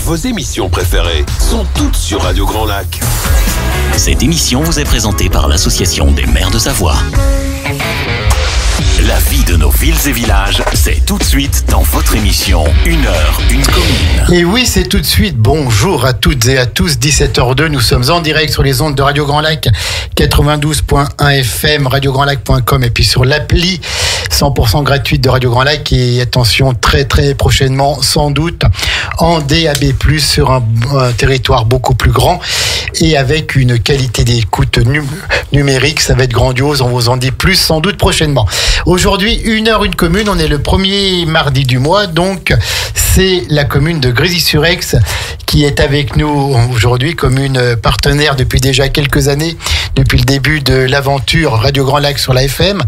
Vos émissions préférées sont toutes sur Radio Grand Lac. Cette émission vous est présentée par l'Association des maires de Savoie. La vie de nos villes et villages, c'est tout de suite dans votre émission 1 heure, une commune. Et oui, c'est tout de suite. Bonjour à toutes et à tous, 17h02. Nous sommes en direct sur les ondes de Radio Grand Lac, 92.1 FM, radiograndlac.com et puis sur l'appli 100% gratuite de Radio Grand Lac. Et attention, très très prochainement, sans doute, en DAB+, sur un territoire beaucoup plus grand et avec une qualité d'écoute numérique. Ça va être grandiose, on vous en dit plus sans doute prochainement. Aujourd'hui, 1 heure, une commune. On est le premier mardi du mois, donc c'est la commune de Grésy-sur-Aix qui est avec nous aujourd'hui, commune partenaire depuis déjà quelques années, depuis le début de l'aventure Radio Grand Lac sur la FM.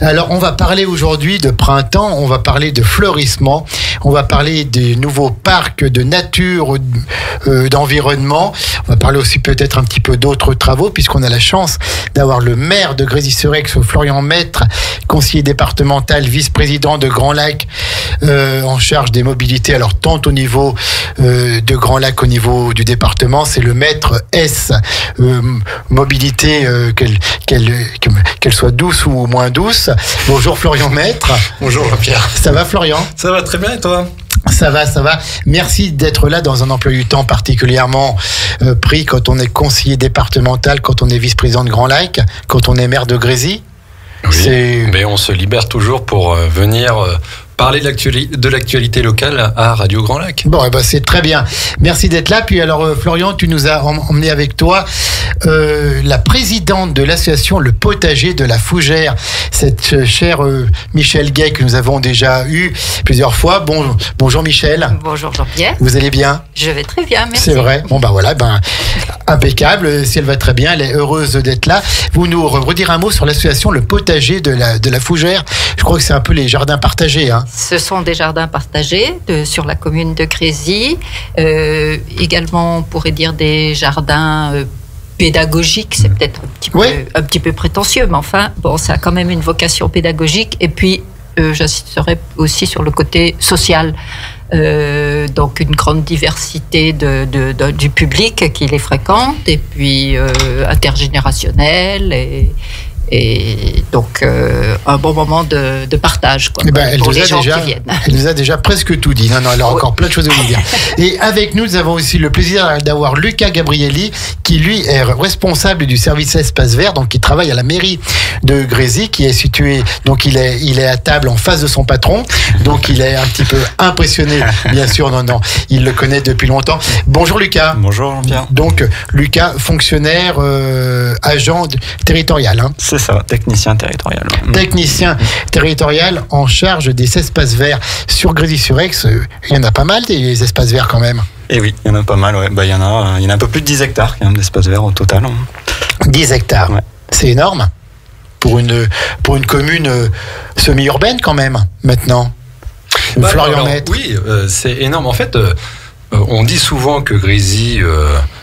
Alors, on va parler aujourd'hui de printemps, on va parler de fleurissement, on va parler des nouveaux parcs de nature, d'environnement. On va parler aussi peut-être un petit peu d'autres travaux, puisqu'on a la chance d'avoir le maire de Grésy-sur-Aix, Florian Maître, conseiller départemental, vice-président de Grand Lac, en charge des mobilités. Alors, tant au niveau de Grand Lac, au niveau du département, c'est le maître S, mobilité, qu'elle soit douce ou moins douce. Bonjour Florian Maître. Bonjour Jean-Pierre. Ça va Florian ? Ça va très bien et toi ? Ça va. Merci d'être là dans un emploi du temps particulièrement pris quand on est conseiller départemental, quand on est vice-président de Grand Lac, quand on est maire de Grésy. Oui, mais on se libère toujours pour venir parler de l'actualité locale à Radio Grand Lac. Bon, c'est très bien. Merci d'être là. Puis alors, Florian, tu nous as emmené avec toi la présidente de l'association Le Potager de la Fougère, cette chère Michel Gay que nous avons déjà eu plusieurs fois. Bonjour Michel. Bonjour Jean-Pierre. Vous allez bien ? Je vais très bien, merci. C'est vrai. Bon, impeccable. Si elle va très bien, elle est heureuse d'être là. Vous nous redire un mot sur l'association Le Potager de la Fougère. Je crois que c'est un peu les jardins partagés, hein. Ce sont des jardins partagés sur la commune de Grésy. Également, on pourrait dire des jardins pédagogiques. C'est peut-être un petit peu prétentieux, mais enfin, ça a quand même une vocation pédagogique. Et puis, j'insisterai aussi sur le côté social. Donc une grande diversité du public qui les fréquente, et puis intergénérationnel, et donc un bon moment de partage pour les gens qui viennent. Elle nous a déjà presque tout dit. Non, elle a encore plein de choses à vous dire. Et avec nous avons aussi le plaisir d'avoir Lucas Gabrielli, qui lui est responsable du service espace vert, donc qui travaille à la mairie de Grésy, qui est situé, donc il est à table en face de son patron, donc il est un petit peu impressionné, bien sûr. Non, il le connaît depuis longtemps. Bonjour Lucas. Bonjour Jean-Pierre. Donc Lucas, fonctionnaire, agent territorial, hein. C'est ça, technicien territorial. Technicien territorial en charge des espaces verts. Sur Grésy-sur-Aix, il y en a pas mal des espaces verts quand même. Et oui, il y en a pas mal, ouais. Il y en a un peu plus de 10 hectares quand même d'espaces verts au total. 10 hectares, ouais. C'est énorme pour une commune semi-urbaine quand même, maintenant. Florian Maître. Oui, c'est énorme. En fait, on dit souvent que Grésy,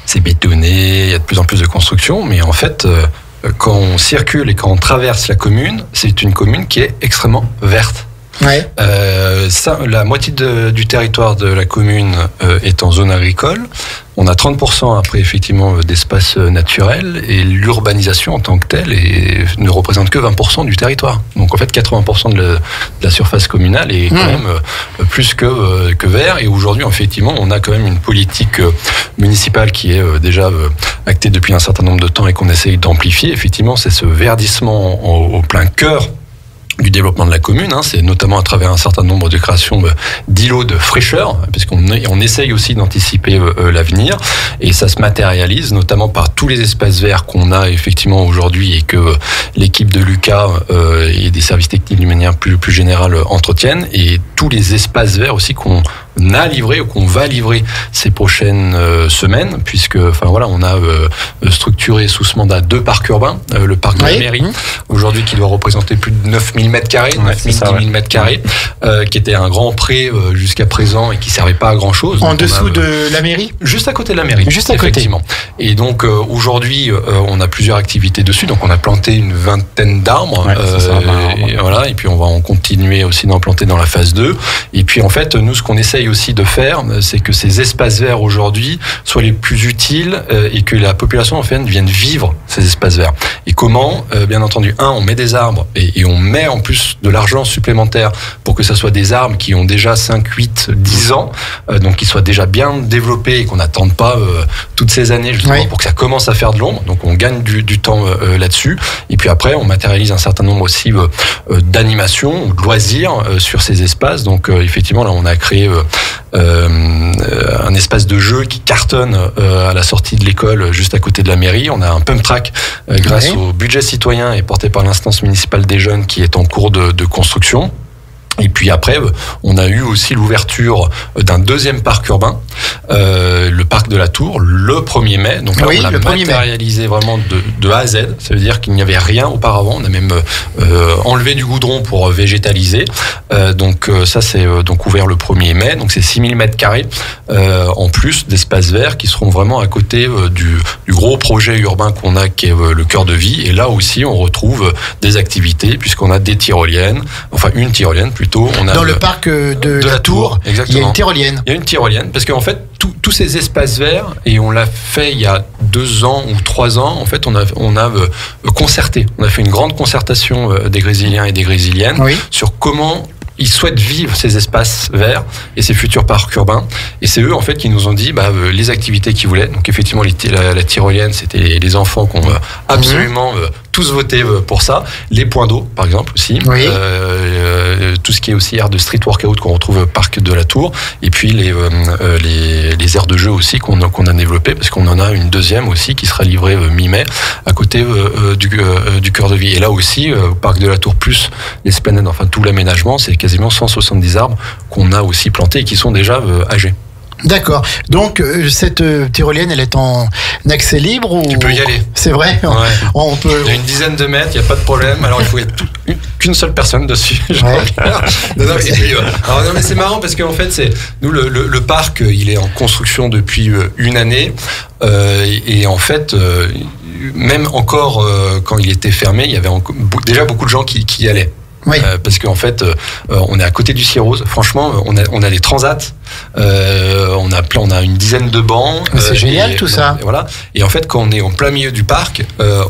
c'est bétonné, il y a de plus en plus de construction, mais en fait, quand on circule et quand on traverse la commune, c'est une commune qui est extrêmement verte. Ouais. La moitié du territoire de la commune est en zone agricole. On a 30% après effectivement d'espace naturel, et l'urbanisation en tant que telle ne représente que 20% du territoire. Donc en fait 80% de la surface communale est quand même plus que vert. Et aujourd'hui effectivement on a quand même une politique municipale qui est déjà actée depuis un certain nombre de temps et qu'on essaye d'amplifier. Effectivement c'est ce verdissement au plein cœur du développement de la commune, c'est notamment à travers un certain nombre de créations d'îlots de fraîcheur, puisqu'on essaye aussi d'anticiper l'avenir, et ça se matérialise notamment par tous les espaces verts qu'on a effectivement aujourd'hui et que l'équipe de Lucas et des services techniques d'une manière plus générale entretiennent, et tous les espaces verts aussi qu'on a livré ou qu'on va livrer ces prochaines semaines, puisque on a structuré sous ce mandat 2 parcs urbains, le parc de la mairie aujourd'hui qui doit représenter plus de 9000 m², 9000 10 000 m², qui était un grand pré jusqu'à présent et qui servait pas à grand chose. En dessous de la mairie ? Juste à côté de la mairie. Juste à effectivement. Côté. Et donc aujourd'hui on a plusieurs activités dessus, donc on a planté une vingtaine d'arbres, et puis on va en continuer aussi d'en planter dans la phase 2, et puis en fait nous ce qu'on essaye essaye aussi de faire, c'est que ces espaces verts aujourd'hui soient les plus utiles et que la population en fait vienne vivre ces espaces verts. Et comment? Bien entendu, on met des arbres et on met en plus de l'argent supplémentaire pour que ça soit des arbres qui ont déjà 5, 8, 10 ans, donc qui soient déjà bien développés et qu'on n'attende pas toutes ces années justement pour que ça commence à faire de l'ombre. Donc on gagne du temps là-dessus. Et puis après, on matérialise un certain nombre aussi d'animations ou de loisirs sur ces espaces. Donc effectivement, là, on a créé un espace de jeu qui cartonne à la sortie de l'école juste à côté de la mairie. On a un pump track grâce au budget citoyen et porté par l'instance municipale des jeunes qui est en cours de construction. Et puis après, on a eu aussi l'ouverture d'un deuxième parc urbain, le parc de la Tour, le 1er mai. Donc là, on l'a matérialisé vraiment de A à Z. Ça veut dire qu'il n'y avait rien auparavant. On a même enlevé du goudron pour végétaliser. Donc ça, c'est donc ouvert le 1er mai. Donc c'est 6000 m2 en plus d'espaces verts qui seront vraiment à côté du gros projet urbain qu'on a qui est le cœur de vie. Et là aussi, on retrouve des activités puisqu'on a des tyroliennes, enfin une tyrolienne plutôt. Dans le parc de la Tour, il y a une tyrolienne. Il y a une tyrolienne parce qu'en fait, tous ces espaces verts, et on l'a fait il y a 2 ans ou 3 ans, en fait, on a concerté. On a fait une grande concertation des Grésiliens et des Grésiliennes sur comment ils souhaitent vivre ces espaces verts et ces futurs parcs urbains. Et c'est eux, en fait, qui nous ont dit les activités qu'ils voulaient. Donc, effectivement, la tyrolienne, c'était les enfants qui ont absolument tous voté pour ça. Les points d'eau, par exemple, aussi. Tout ce qui est aussi aire de street workout qu'on retrouve au parc de la Tour. Et puis, les aires de jeu aussi qu'on a développées, parce qu'on en a une deuxième aussi qui sera livrée mi-mai à côté du cœur de vie. Et là aussi, au parc de la Tour, plus l'esplanade, enfin tout l'aménagement, c'est quasiment 170 arbres qu'on a aussi plantés et qui sont déjà âgés. D'accord. Donc, cette tyrolienne, elle est en accès libre ou... Tu peux y aller. C'est vrai? Ouais. On peut... Il y a une dizaine de mètres, il n'y a pas de problème. Alors, il faut être qu'une seule personne dessus. Non, mais c'est marrant parce qu'en fait, nous, le parc, il est en construction depuis une année. Et en fait... même encore quand il était fermé, il y avait déjà beaucoup de gens qui y allaient. Parce qu'en fait, on est à côté du Cirrose. Franchement, on a des transats. On a une dizaine de bancs. C'est génial tout ça. Et voilà. Et en fait, quand on est en plein milieu du parc,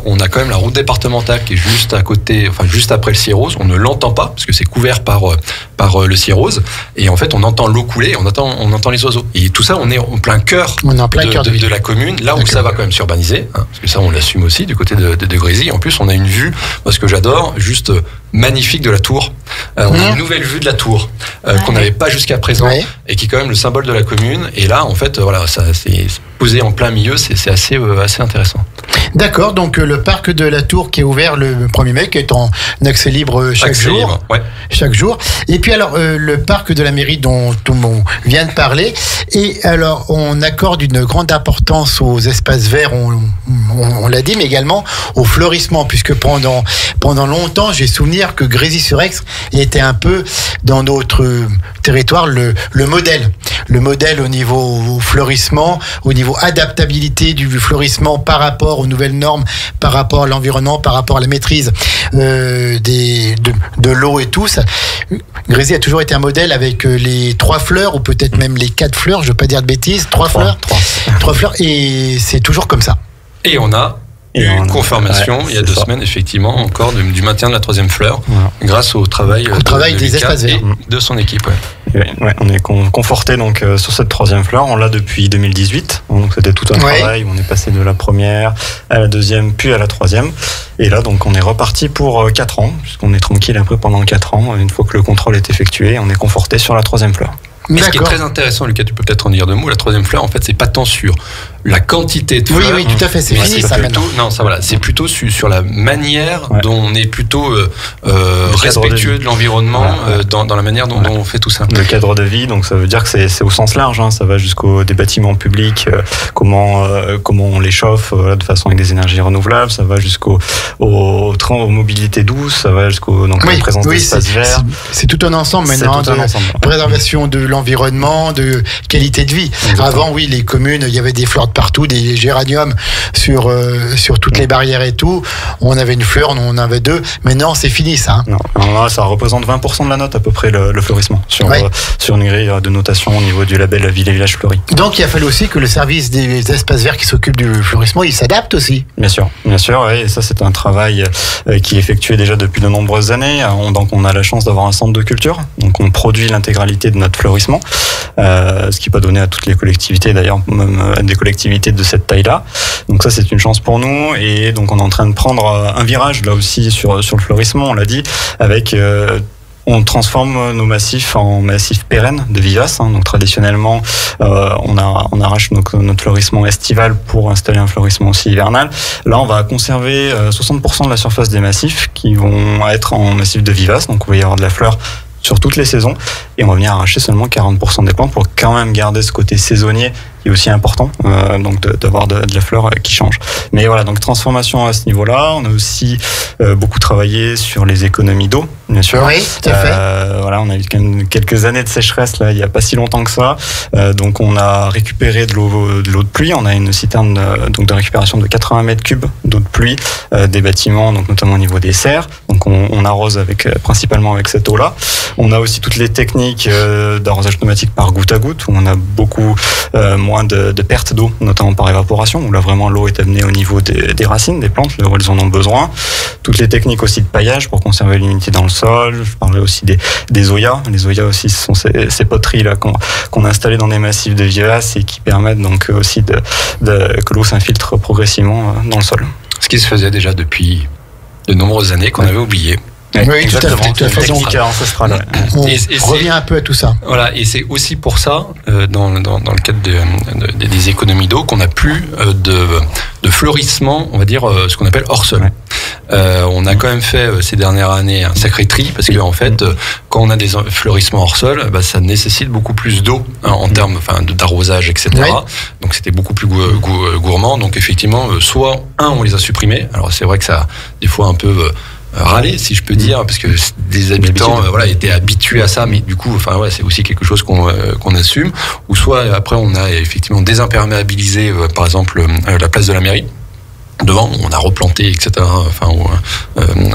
on a quand même la route départementale qui est juste à côté, enfin juste après le Cirrose. On ne l'entend pas parce que c'est couvert par le Cirrose. Et en fait, on entend l'eau couler, on entend les oiseaux. Et tout ça, on est en plein cœur de la commune, là où ça va quand même s'urbaniser, parce que ça, on l'assume aussi du côté de Grésy. En plus, on a une vue, moi, ce que j'adore, juste magnifique de la Tour. On a une nouvelle vue de la Tour qu'on n'avait pas jusqu'à présent et qui est quand même le symbole de la commune. Et là, en fait, voilà, ça c'est posé en plein milieu, c'est assez intéressant. D'accord, donc le parc de la Tour qui est ouvert le 1er mai, qui est en accès libre chaque jour. Chaque jour. Et puis alors, le parc de la mairie dont tout le monde vient de parler. Et alors, on accorde une grande importance aux espaces verts, on l'a dit, mais également au fleurissement, puisque pendant longtemps, j'ai souvenir que Grésy-sur-Aix était un peu dans notre territoire le modèle. Le modèle au niveau fleurissement, au niveau adaptabilité du fleurissement par rapport aux nouvelles normes, par rapport à l'environnement, par rapport à la maîtrise de l'eau et tout. Grésy a toujours été un modèle avec les 3 fleurs, ou peut-être même les 4 fleurs, je ne veux pas dire de bêtises, 3 fleurs. 3 fleurs, et c'est toujours comme ça. Et on a une confirmation il y a 2 semaines, effectivement, encore du maintien de la 3e fleur, grâce au travail des espaces verts et de son équipe. On est conforté donc sur cette 3e fleur. On l'a depuis 2018. Donc c'était tout un travail. On est passé de la 1re à la 2e, puis à la 3e. Et là, donc, on est reparti pour 4 ans, puisqu'on est tranquille un peu pendant 4 ans. Une fois que le contrôle est effectué, on est conforté sur la 3e fleur. Mais ce qui est très intéressant, Lucas, tu peux peut-être en dire 2 mots. La 3e fleur, en fait, c'est pas tant sur la quantité de fleurs. Oui, tout à fait, c'est fini ça maintenant. Non, ça voilà, c'est plutôt sur la manière dont on est plutôt respectueux de l'environnement dans la manière dont on fait tout ça. Le cadre de vie, donc ça veut dire que c'est au sens large. Ça va jusqu'aux des bâtiments publics, comment on les chauffe de façon avec des énergies renouvelables. Ça va jusqu'aux mobilités douces. Ça va jusqu'aux la présence d'espaces verts. C'est tout un ensemble maintenant. Préservation de l'environnement, de qualité de vie. Exactement. Avant, oui, les communes, il y avait des fleurs de partout, des géraniums sur toutes les barrières et tout. On avait une fleur, on en avait deux. Maintenant, c'est fini, ça. Non, là, ça représente 20% de la note, à peu près, le fleurissement, sur une grille de notation au niveau du label Ville et Village Fleuris. Donc, il a fallu aussi que le service des espaces verts qui s'occupe du fleurissement, il s'adapte aussi. Bien sûr, et ça, c'est un travail qui est effectué déjà depuis de nombreuses années. Donc, on a la chance d'avoir un centre de culture. Donc, on produit l'intégralité de notre fleurissement, ce qui n'est pas donné à toutes les collectivités, d'ailleurs, même à des collectivités de cette taille-là. Donc, ça, c'est une chance pour nous. Et donc, on est en train de prendre un virage, là aussi, sur le fleurissement, on l'a dit, avec... on transforme nos massifs en massifs pérennes de vivaces. Donc traditionnellement, on arrache notre fleurissement estival pour installer un fleurissement aussi hivernal. Là, on va conserver 60% de la surface des massifs qui vont être en massifs de vivaces. Donc, on va y avoir de la fleur sur toutes les saisons. Et on va venir arracher seulement 40% des plantes pour quand même garder ce côté saisonnier qui est aussi important, donc d'avoir de la fleur qui change. Mais voilà, donc transformation à ce niveau-là. On a aussi beaucoup travaillé sur les économies d'eau, bien sûr. Oui, tout à fait. Voilà, on a eu quelques années de sécheresse là, il n'y a pas si longtemps que ça. Donc on a récupéré de l'eau de pluie. On a une citerne donc de récupération de 80 mètres cubes d'eau de pluie des bâtiments, donc notamment au niveau des serres. Donc on arrose principalement avec cette eau-là. On a aussi toutes les techniques d'arrosage pneumatique par goutte à goutte, où on a beaucoup moins de pertes d'eau, notamment par évaporation, où là vraiment l'eau est amenée au niveau des racines, des plantes, là où elles en ont besoin. Toutes les techniques aussi de paillage pour conserver l'humidité dans le sol. Je parlais aussi des zoyas. Les zoyas aussi, ce sont ces poteries là qu'on a installées dans des massifs de vivaces et qui permettent donc aussi que l'eau s'infiltre progressivement dans le sol. Ce qui se faisait déjà depuis de nombreuses années qu'on avait oublié. Oui, tout à fait. Technique ancestrale. On revient un peu à tout ça. Voilà, et c'est aussi pour ça, dans le cadre des économies d'eau, qu'on n'a plus de fleurissement, on va dire, ce qu'on appelle hors sol. On a quand même fait ces dernières années un sacré tri, parce qu'en fait, quand on a des fleurissements hors sol, ça nécessite beaucoup plus d'eau en termes d'arrosage, etc. Oui. Donc c'était beaucoup plus gourmand. Donc effectivement, soit on les a supprimés. Alors c'est vrai que ça a des fois un peu râler, si je peux dire, parce que des habitants étaient habitués à ça, mais du coup c'est aussi quelque chose qu'on assume. Ou soit après on a effectivement désimperméabilisé par exemple la place de la mairie. Devant, on a replanté, etc.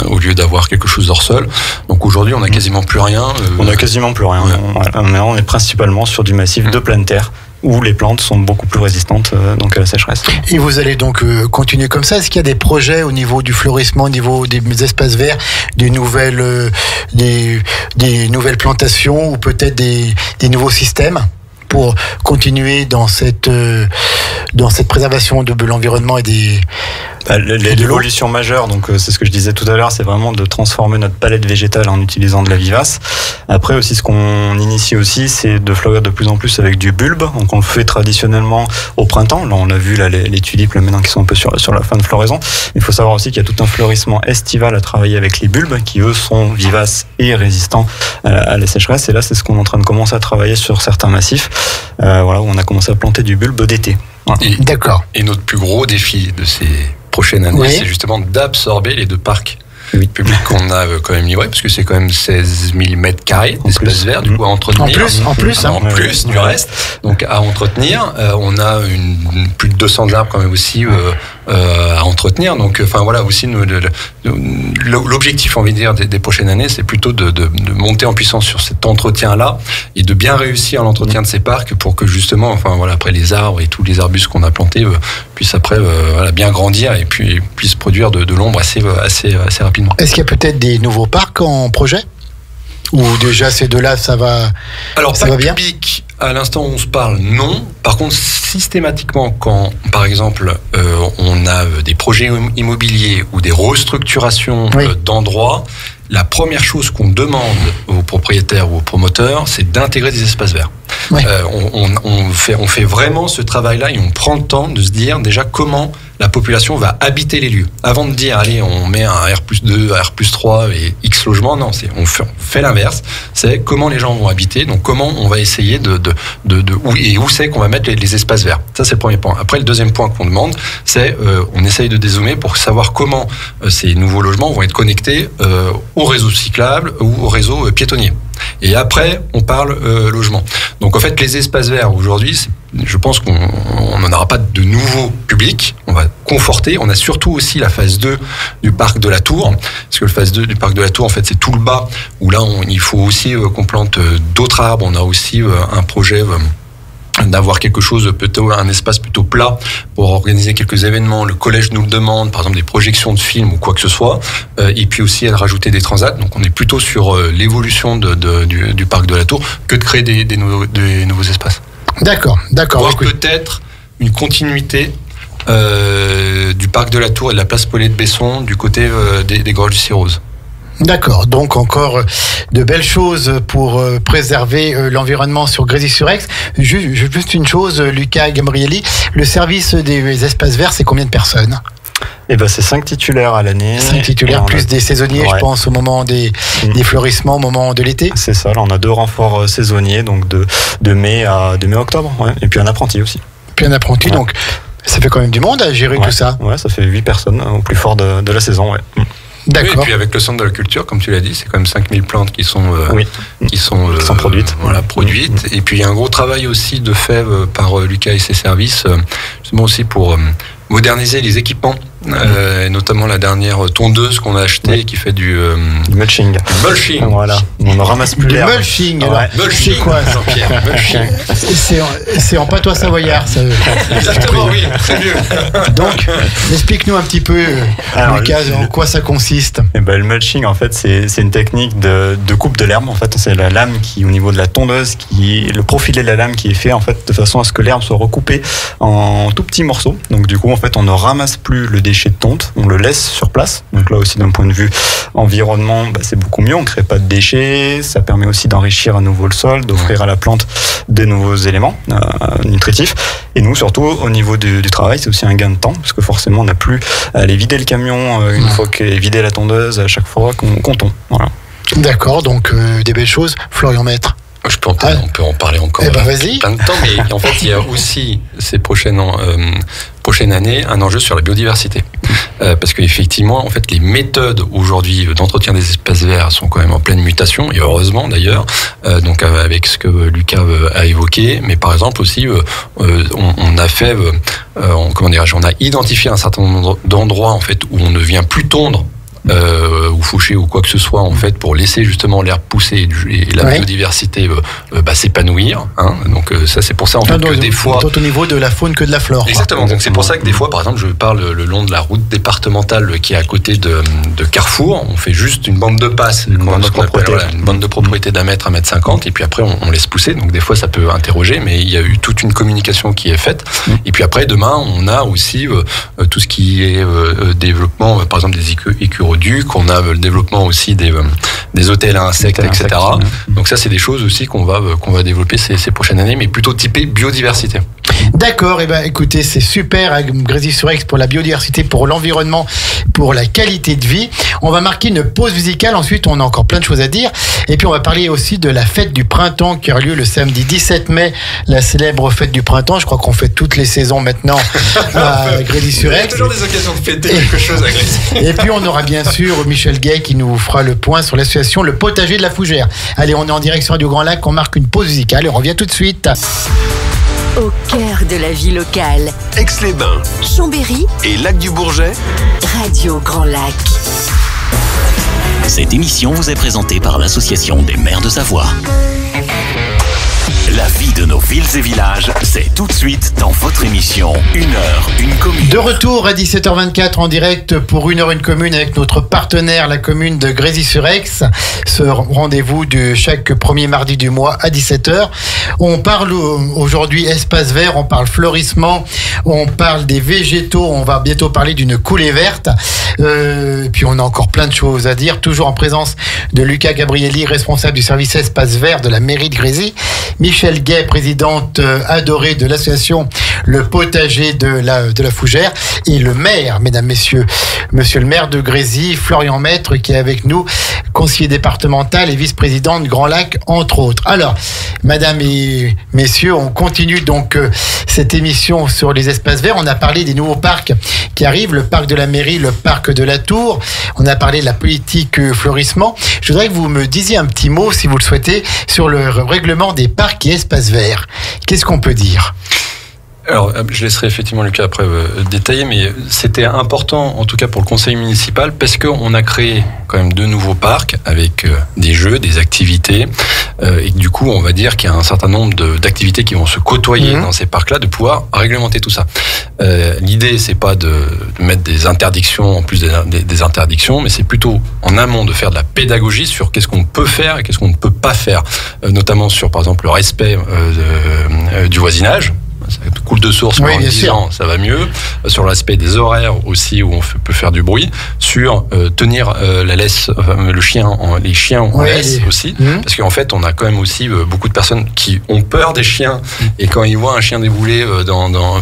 Au lieu d'avoir quelque chose hors sol. Donc aujourd'hui, on n'a quasiment plus rien. On n'a quasiment plus rien. Maintenant, on est principalement sur du massif de pleine terre, où les plantes sont beaucoup plus résistantes donc à la sécheresse. Et vous allez donc continuer comme ça. Est-ce qu'il y a des projets au niveau du fleurissement, au niveau des espaces verts, des nouvelles plantations ou peut-être des nouveaux systèmes pour continuer dans cette préservation de l'environnement et l'évolution majeure, donc c'est ce que je disais tout à l'heure, c'est vraiment de transformer notre palette végétale en utilisant de la vivace. Après aussi, ce qu'on initie aussi, c'est de fleurir de plus en plus avec du bulbe. Donc on le fait traditionnellement au printemps. Là, on a vu les tulipes là, maintenant qui sont un peu sur la fin de floraison. Il faut savoir aussi qu'il y a tout un fleurissement estival à travailler avec les bulbes, qui eux sont vivaces et résistants à la sécheresse. Et là, c'est ce qu'on est en train de commencer à travailler sur certains massifs. Où on a commencé à planter du bulbe d'été. Voilà. D'accord. Et notre plus gros défi de ces prochaines années, c'est justement d'absorber les deux parcs publics qu'on a quand même livrés, parce que c'est quand même 16 000 mètres carrés d'espace vert, du coup à entretenir. En plus du reste. Donc à entretenir, on a plus de 200 arbres quand même aussi à entretenir. Donc aussi l'objectif, on va dire, des prochaines années, c'est plutôt de monter en puissance sur cet entretien-là et de bien réussir l'entretien de ces parcs pour que justement, après les arbres et tous les arbustes qu'on a plantés puissent après bien grandir et puis puissent produire de l'ombre assez rapidement. Est-ce qu'il y a peut-être des nouveaux parcs en projet ? Ou déjà ces deux-là, ça va bien ? Public, à l'instant où on se parle, non. Par contre, systématiquement, quand, par exemple, on a des projets immobiliers ou des restructurations d'endroits, la première chose qu'on demande aux propriétaires ou aux promoteurs, c'est d'intégrer des espaces verts. Oui. On fait vraiment ce travail-là et on prend le temps de se dire déjà comment la population va habiter les lieux. Avant de dire, allez, on met un R+2, un R+3 et X logements, non, on fait l'inverse. C'est comment les gens vont habiter, donc comment on va essayer où c'est qu'on va mettre les espaces verts. Ça, c'est le premier point. Après, le deuxième point qu'on demande, c'est on essaye de dézoomer pour savoir comment ces nouveaux logements vont être connectés au réseau cyclable ou au réseau piétonnier. Et après, on parle logement. Donc en fait, les espaces verts aujourd'hui, je pense qu'on n'en aura pas de nouveaux publics. On va conforter. On a surtout aussi la phase 2 du parc de la Tour. Parce que la phase 2 du parc de la Tour, en fait, c'est tout le bas où là, il faut aussi qu'on plante d'autres arbres. On a aussi un projet d'avoir quelque chose plutôt, un espace plutôt plat pour organiser quelques événements. Le collège nous le demande, par exemple des projections de films ou quoi que ce soit. Et puis aussi de rajouter des transats. Donc on est plutôt sur l'évolution du parc de la Tour que de créer des nouveaux espaces. D'accord. Voire peut-être une continuité du parc de la Tour et de la place Paulette de Besson du côté des Gorges du Cirrose. D'accord, donc encore de belles choses pour préserver l'environnement sur Grésy-sur-Aix. Juste une chose, Lucas Gabrielli, le service des espaces verts, c'est combien de personnes ? Eh ben, c'est 5 titulaires à l'année. 5 titulaires, plus des saisonniers, je pense, au moment des fleurissements, au moment de l'été. C'est ça, là on a 2 renforts saisonniers, donc de mai à octobre, et puis un apprenti aussi. Donc ça fait quand même du monde à gérer tout ça. Ouais, ça fait 8 personnes au plus fort de la saison, ouais. D'accord. Oui, et puis avec le centre de la culture, comme tu l'as dit, c'est quand même 5000 plantes qui sont produites. Voilà, produites. Et puis il y a un gros travail aussi de fait par Lucas et ses services, justement aussi pour moderniser les équipements, et notamment la dernière tondeuse qu'on a achetée qui fait du mulching. Voilà, on ne ramasse plus l'herbe. Mulching, alors. Mulching, c'est quoi Jean-Pierre? C'est en patois savoyard, ça. Exactement, oui, c'est mieux. Donc, explique-nous un petit peu, Lucas, en quoi ça consiste. Le mulching, en fait, c'est une technique de coupe de l'herbe. En fait, c'est la lame qui, au niveau de la tondeuse, le profilé de la lame qui est fait, en fait, de façon à ce que l'herbe soit recoupée en tout petits morceaux. Donc, du coup, en fait, on ne ramasse plus le déchet de tonte, on le laisse sur place. Donc là aussi, d'un point de vue environnement, c'est beaucoup mieux. On ne crée pas de déchets. Ça permet aussi d'enrichir à nouveau le sol, d'offrir à la plante de nouveaux éléments nutritifs. Et nous, surtout, au niveau du travail, c'est aussi un gain de temps, parce que forcément, on n'a plus à aller vider le camion une fois qu'est vidée la tondeuse à chaque fois qu'on tombe. Voilà. D'accord, donc des belles choses. Florian Maître. On peut en parler encore vas-y. plein de temps, mais en fait, il y a aussi ces prochaines années un enjeu sur la biodiversité. Parce qu'effectivement, en fait, les méthodes aujourd'hui d'entretien des espaces verts sont quand même en pleine mutation, et heureusement d'ailleurs, donc avec ce que Lucas a évoqué, mais par exemple aussi, on a identifié un certain nombre d'endroits en fait où on ne vient plus tondre ou faucher ou quoi que ce soit en fait pour laisser justement l'herbe pousser et la biodiversité s'épanouir. Donc ça c'est pour ça en fait que des fois tant au niveau de la faune que de la flore. Exactement. Donc c'est pour ça que des fois par exemple je parle le long de la route départementale qui est à côté de Carrefour, on fait juste une bande de passe, une bande de propriété d'1 mètre, 1,50 m, et puis après on laisse pousser. Donc des fois ça peut interroger, mais il y a eu toute une communication qui est faite. Et puis après demain on a aussi tout ce qui est développement, par exemple des écuroducs, on a le développement aussi des hôtels à insectes, etc. Donc ça c'est des choses aussi qu'on va développer ces prochaines années, mais plutôt typées biodiversité. D'accord, écoutez, c'est super à Grésy-sur-Aix pour la biodiversité, pour l'environnement, pour la qualité de vie. On va marquer une pause musicale, ensuite on a encore plein de choses à dire, et puis on va parler aussi de la fête du printemps qui aura lieu le samedi 17 mai, la célèbre fête du printemps. Je crois qu'on fait toutes les saisons maintenant à Grésy-sur-Aix. Il y a toujours des occasions de fêter quelque chose à Grésy. Et puis on aura bien sûr Michel Gay qui nous fera le point sur l'association Le Potager de la Fougère. Allez, on est en direct sur Radio Grand Lac, on marque une pause musicale et on revient tout de suite. Au cœur de la vie locale. Aix-les-Bains, Chambéry et Lac-du-Bourget. Radio Grand Lac. Cette émission vous est présentée par l'Association des maires de Savoie. La vie de nos villes et villages, c'est tout de suite dans votre émission 1 heure, 1 commune. De retour à 17h24 en direct pour 1 heure, 1 commune avec notre partenaire, la commune de Grésy-sur-Aix. Ce rendez-vous de chaque premier mardi du mois à 17h. On parle aujourd'hui espace vert, on parle fleurissement, on parle des végétaux, on va bientôt parler d'une coulée verte. Et puis on a encore plein de choses à dire, toujours en présence de Lucas Gabrielli, responsable du service espace vert de la mairie de Grésy. Michel Gay, présidente adorée de l'association Le Potager de la Fougère, et le maire, mesdames, messieurs, monsieur le maire de Grésy, Florian Maître, qui est avec nous, conseiller départemental et vice-président de Grand Lac, entre autres. Alors, mesdames et messieurs, on continue donc cette émission sur les espaces verts. On a parlé des nouveaux parcs qui arrivent, le parc de la mairie, le parc de la Tour. On a parlé de la politique fleurissement. Je voudrais que vous me disiez un petit mot, si vous le souhaitez, sur le règlement des parcs et espaces verts. Qu'est-ce qu'on peut dire ? Alors, je laisserai effectivement Lucas après détailler, mais c'était important, en tout cas pour le conseil municipal, parce qu'on a créé quand même 2 nouveaux parcs avec des jeux, des activités, et du coup, on va dire qu'il y a un certain nombre d'activités qui vont se côtoyer dans ces parcs-là, de pouvoir réglementer tout ça. L'idée, c'est pas de mettre des interdictions en plus des interdictions, mais c'est plutôt en amont de faire de la pédagogie sur qu'est-ce qu'on peut faire et qu'est-ce qu'on ne peut pas faire, notamment sur, par exemple, le respect du voisinage. Ça coule de source, mais en 10 ans, ça va mieux. Sur l'aspect des horaires aussi, où on peut faire du bruit. Sur tenir la laisse, les chiens en laisse aussi. Parce qu'en fait, on a quand même aussi beaucoup de personnes qui ont peur des chiens. Et quand ils voient un chien débouler dans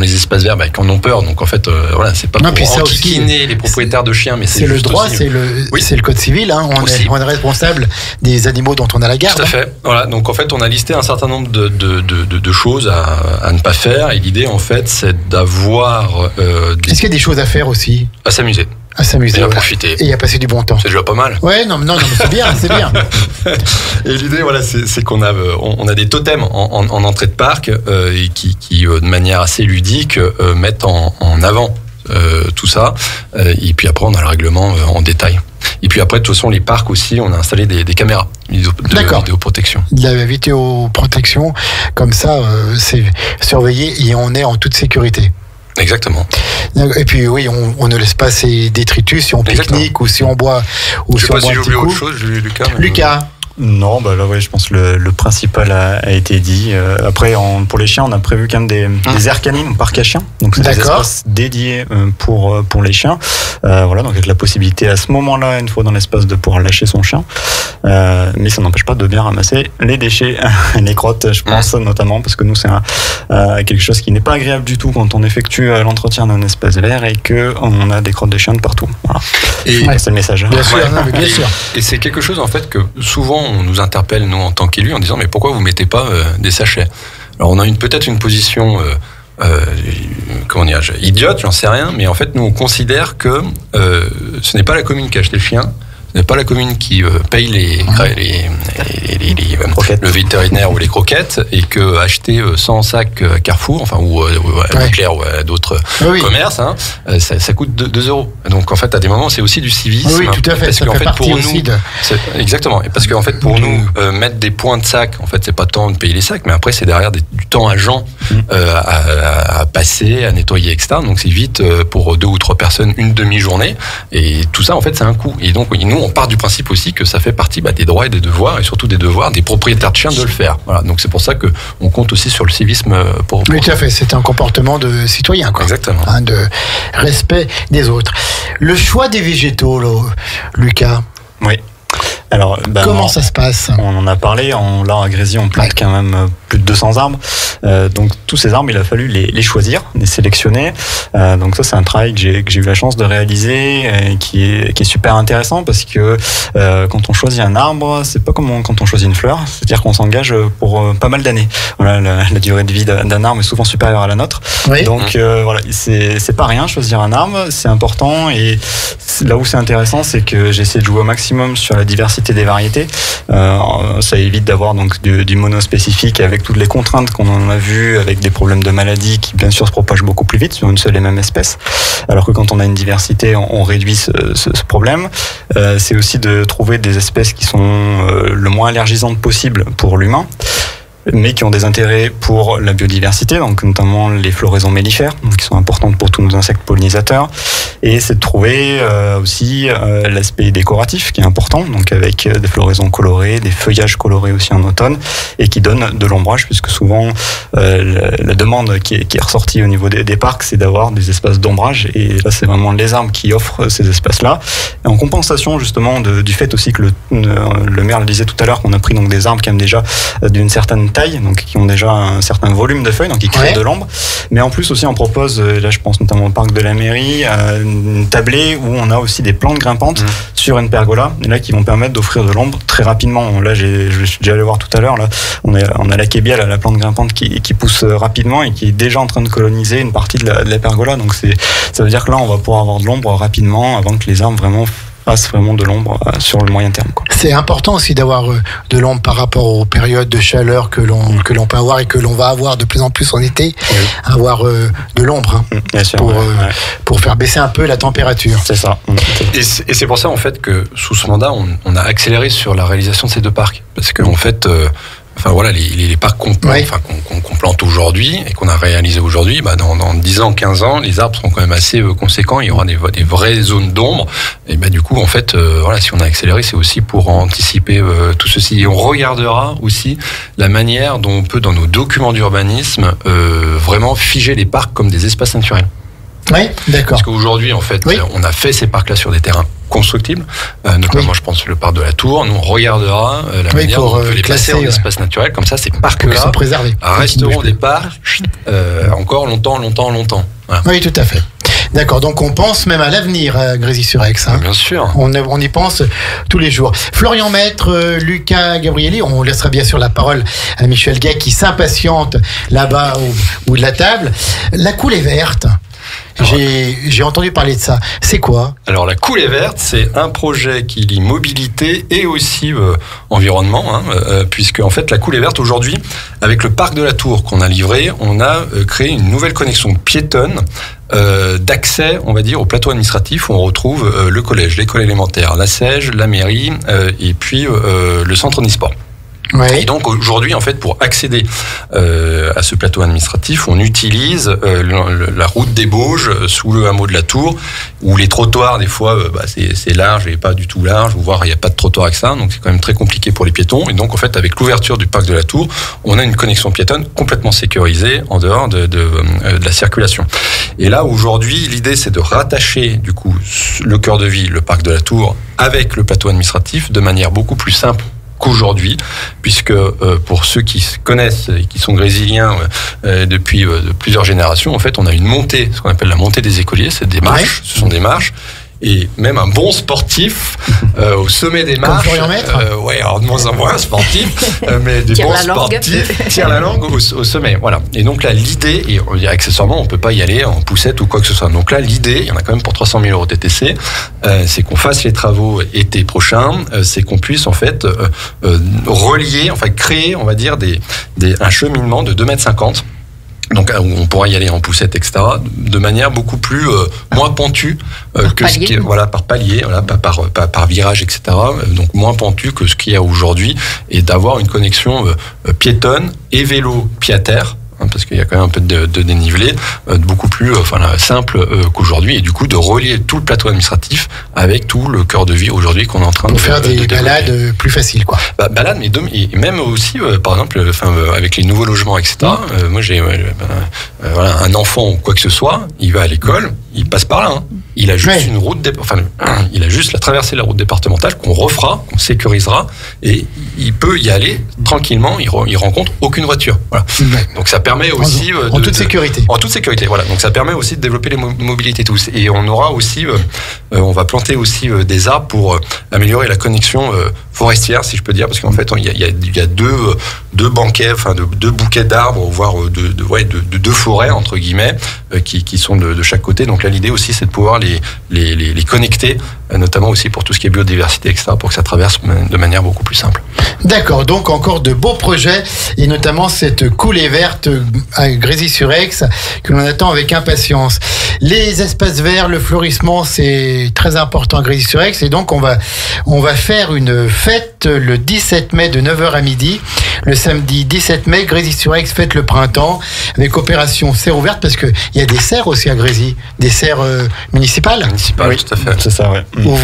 les espaces verts, ils en ont peur. Donc en fait, voilà, c'est pas pour enquiquiner les propriétaires de chiens, mais c'est le droit, c'est le code civil. Hein. On est responsable des animaux dont on a la garde. Tout à fait. Voilà. Donc en fait, on a listé un certain nombre de choses à ne pas faire, et l'idée en fait c'est d'avoir Est-ce qu'il y a des choses à faire aussi ? À s'amuser et à profiter et à passer du bon temps. C'est déjà pas mal. Ouais, non mais c'est bien. Et l'idée, voilà, c'est qu'on a des totems en entrée de parc et qui de manière assez ludique mettent en avant tout ça, et puis après on a le règlement en détail. Et puis après, de toute façon, les parcs aussi, on a installé des caméras de vidéoprotection. De la vidéoprotection, comme ça, c'est surveillé et on est en toute sécurité. Exactement. Et puis oui, on ne laisse pas ces détritus si on pique-nique ou si on boit ou si on boit un petit coup. Je sais pas si j'ai oublié autre chose, Lucas. Non, là, ouais, je pense que le principal a été dit. Après, pour les chiens, on a prévu quand même des aires canines, parc à chiens. Donc, c'est des espaces dédiés pour les chiens. Voilà, donc avec la possibilité à ce moment-là, une fois dans l'espace, de pouvoir lâcher son chien. Mais ça n'empêche pas de bien ramasser les déchets, les crottes, je pense, notamment, parce que nous, c'est quelque chose qui n'est pas agréable du tout quand on effectue l'entretien d'un espace vert et qu'on a des crottes de chiens de partout. Voilà. Et c'est le message. Bien sûr, bien sûr. Et c'est quelque chose, en fait, que souvent, on nous interpelle, nous, en tant qu'élus, en disant mais pourquoi vous mettez pas des sachets ? Alors on a peut-être une position idiote, j'en sais rien, mais en fait nous on considère que ce n'est pas la commune qui a acheté le chien, ce n'est pas la commune qui paye le vétérinaire ou les croquettes, et que acheter 100 sacs à Carrefour, ou à Leclerc ou à d'autres commerces, ça coûte 2 euros. Donc en fait, à des moments, c'est aussi du civisme. Oui, tout à fait. Parce ça fait partie aussi de... Exactement. Et parce qu'en fait, pour nous, mettre des points de sac, en fait, c'est pas tant de payer les sacs, mais après, c'est derrière du temps à gens à passer, à nettoyer, etc. Donc c'est vite pour 2 ou 3 personnes une demi-journée. Et tout ça, en fait, c'est un coût. Et donc, nous, on part du principe aussi que ça fait partie des droits et des devoirs, et surtout des devoirs des propriétaires de chiens de le faire. Voilà. Donc c'est pour ça qu'on compte aussi sur le civisme pour oui, tout à fait. C'est un comportement de citoyen, quoi. Exactement. De respect des autres. Le choix des végétaux, Lucas. Oui. Alors, comment ça se passe ? On en a parlé. Là, à Grésy, on plante quand même plus de 200 arbres. Donc, tous ces arbres, il a fallu les choisir, les sélectionner. Donc, ça, c'est un travail que j'ai eu la chance de réaliser, qui est super intéressant, parce que quand on choisit un arbre, c'est pas comme quand on choisit une fleur. C'est-à-dire qu'on s'engage pour pas mal d'années. Voilà, la durée de vie d'un arbre est souvent supérieure à la nôtre. Oui. Donc, voilà, c'est pas rien, choisir un arbre, c'est important. Et là où c'est intéressant, c'est que j'essaie de jouer au maximum sur la diversité des variétés. Ça évite d'avoir donc du monospécifique, avec toutes les contraintes qu'on en a vues, avec des problèmes de maladies qui bien sûr se propagent beaucoup plus vite sur une seule et même espèce. Alors que quand on a une diversité, on réduit ce problème. C'est aussi de trouver des espèces qui sont le moins allergisantes possible pour l'humain, mais qui ont des intérêts pour la biodiversité, donc notamment les floraisons mellifères, qui sont importantes pour tous nos insectes pollinisateurs. Et c'est de trouver aussi l'aspect décoratif, qui est important, donc avec des floraisons colorées, des feuillages colorés aussi en automne, et qui donnent de l'ombrage, puisque souvent la demande qui est ressortie au niveau des parcs, c'est d'avoir des espaces d'ombrage, et là c'est vraiment les arbres qui offrent ces espaces-là. Et en compensation justement du fait aussi que le maire le disait tout à l'heure, qu'on a pris donc des arbres quand même déjà d'une certaine taille, donc qui ont déjà un certain volume de feuilles, donc qui créent de l'ombre. Mais en plus aussi, on propose, là je pense notamment au parc de la mairie, une tablée où on a aussi des plantes grimpantes sur une pergola, et là qui vont permettre d'offrir de l'ombre très rapidement. Là, je suis déjà allé voir tout à l'heure, là, on a la kébiale, la plante grimpante qui pousse rapidement et qui est déjà en train de coloniser une partie de la pergola. Donc ça veut dire que là, on va pouvoir avoir de l'ombre rapidement avant que les arbres fassent vraiment de l'ombre sur le moyen terme, quoi. C'est important aussi d'avoir de l'ombre par rapport aux périodes de chaleur que l'on peut avoir et que l'on va avoir de plus en plus en été, avoir de l'ombre bien sûr, pour faire baisser un peu la température. C'est ça. Et c'est pour ça en fait que sous ce mandat, on a accéléré sur la réalisation de ces deux parcs, parce que en fait les parcs qu'on plante aujourd'hui et qu'on a réalisé aujourd'hui, dans 10 ans, 15 ans, les arbres seront quand même assez conséquents. Il y aura des vraies zones d'ombre. Et du coup, en fait, si on a accéléré, c'est aussi pour anticiper tout ceci. Et on regardera aussi la manière dont on peut, dans nos documents d'urbanisme, vraiment figer les parcs comme des espaces naturels. Oui, d'accord. Parce qu'aujourd'hui, en fait, on a fait ces parcs-là sur des terrains constructibles, notamment, je pense, le parc de la Tour. Nous, on regardera la manière dont on peut les placer en espace naturel. Comme ça, ces parcs-là resteront des parcs encore longtemps. Voilà. Oui, tout à fait. D'accord, donc on pense même à l'avenir à Grésy-sur-Aix. Bien sûr. On y pense tous les jours. Florian Maître, Lucas Gabrielli, on laissera bien sûr la parole à Michel Gay qui s'impatiente là-bas au bout de la table. La coulée verte. J'ai entendu parler de ça. C'est quoi ? Alors la coulée verte, c'est un projet qui lie mobilité et aussi environnement, puisque en fait la coulée verte aujourd'hui, avec le parc de la Tour qu'on a livré, on a créé une nouvelle connexion piétonne d'accès, on va dire, au plateau administratif où on retrouve le collège, l'école élémentaire, la SEIG, la mairie et puis le centre omnisport. Et donc aujourd'hui, en fait, pour accéder à ce plateau administratif, on utilise la route des Bauges sous le hameau de la Tour, où les trottoirs, des fois, c'est large et pas du tout large, voire il n'y a pas de trottoir avec ça, donc c'est quand même très compliqué pour les piétons. Et donc, en fait, avec l'ouverture du parc de la Tour, on a une connexion piétonne complètement sécurisée en dehors de la circulation. Et là, aujourd'hui, l'idée, c'est de rattacher, du coup, le cœur de ville, le parc de la Tour, avec le plateau administratif de manière beaucoup plus simple qu'aujourd'hui, puisque pour ceux qui se connaissent et qui sont grésiliens depuis plusieurs générations, en fait, on a une montée, ce qu'on appelle la montée des écoliers, c'est des marches, ce sont des marches. Et même un bon sportif au sommet des marches, alors de moins en moins sportif, mais des bons sportifs tirent la langue au sommet. Voilà. Et donc là, l'idée, et accessoirement, on peut pas y aller en poussette ou quoi que ce soit. Donc là, l'idée, il y en a quand même pour 300 000 € TTC, c'est qu'on fasse les travaux été prochain, c'est qu'on puisse en fait relier, enfin créer, on va dire, un cheminement de 2,50 m. Donc on pourra y aller en poussette, etc., de manière beaucoup plus moins pentue que ce qui est, par palier, par virage, etc. Donc moins pentue que ce qu'il y a aujourd'hui, et d'avoir une connexion piétonne et vélo pied-à-terre, parce qu'il y a quand même un peu de dénivelé, beaucoup plus simple qu'aujourd'hui, et du coup de relier tout le plateau administratif avec tout le cœur de ville aujourd'hui qu'on est en train de faire des balades plus faciles, quoi. Balades, mais et même aussi, par exemple, avec les nouveaux logements, etc. Moi, j'ai un enfant ou quoi que ce soit, il va à l'école, il passe par là. Il a juste une route, il a juste la traversée de la route départementale qu'on refera, qu'on sécurisera, et il peut y aller tranquillement. Il rencontre aucune voiture. Voilà. Donc ça permet aussi en toute sécurité. En toute sécurité, voilà. Donc ça permet aussi de développer les mobilités tous. Et on aura aussi, on va planter aussi des arbres pour améliorer la connexion forestière, si je peux dire, parce qu'en fait il y a deux banquets, deux bouquets d'arbres, voire deux forêts entre guillemets, qui sont de chaque côté. Donc là, l'idée aussi, c'est de pouvoir les connecter, notamment aussi pour tout ce qui est biodiversité, etc., pour que ça traverse de manière beaucoup plus simple. D'accord, donc encore de beaux projets, et notamment cette coulée verte à Grésy-sur-Aix que l'on attend avec impatience. Les espaces verts, le fleurissement, c'est très important à Grésy-sur-Aix, et donc on va faire une fête le 17 mai de 9h à midi. Le samedi 17 mai, Grésy-sur-Aix fête le printemps avec Opération Serre ouverte, parce qu'il y a des serres aussi à Grésy, des serres municipales. Municipales, oui, tout à fait. C'est ça, ouais. Où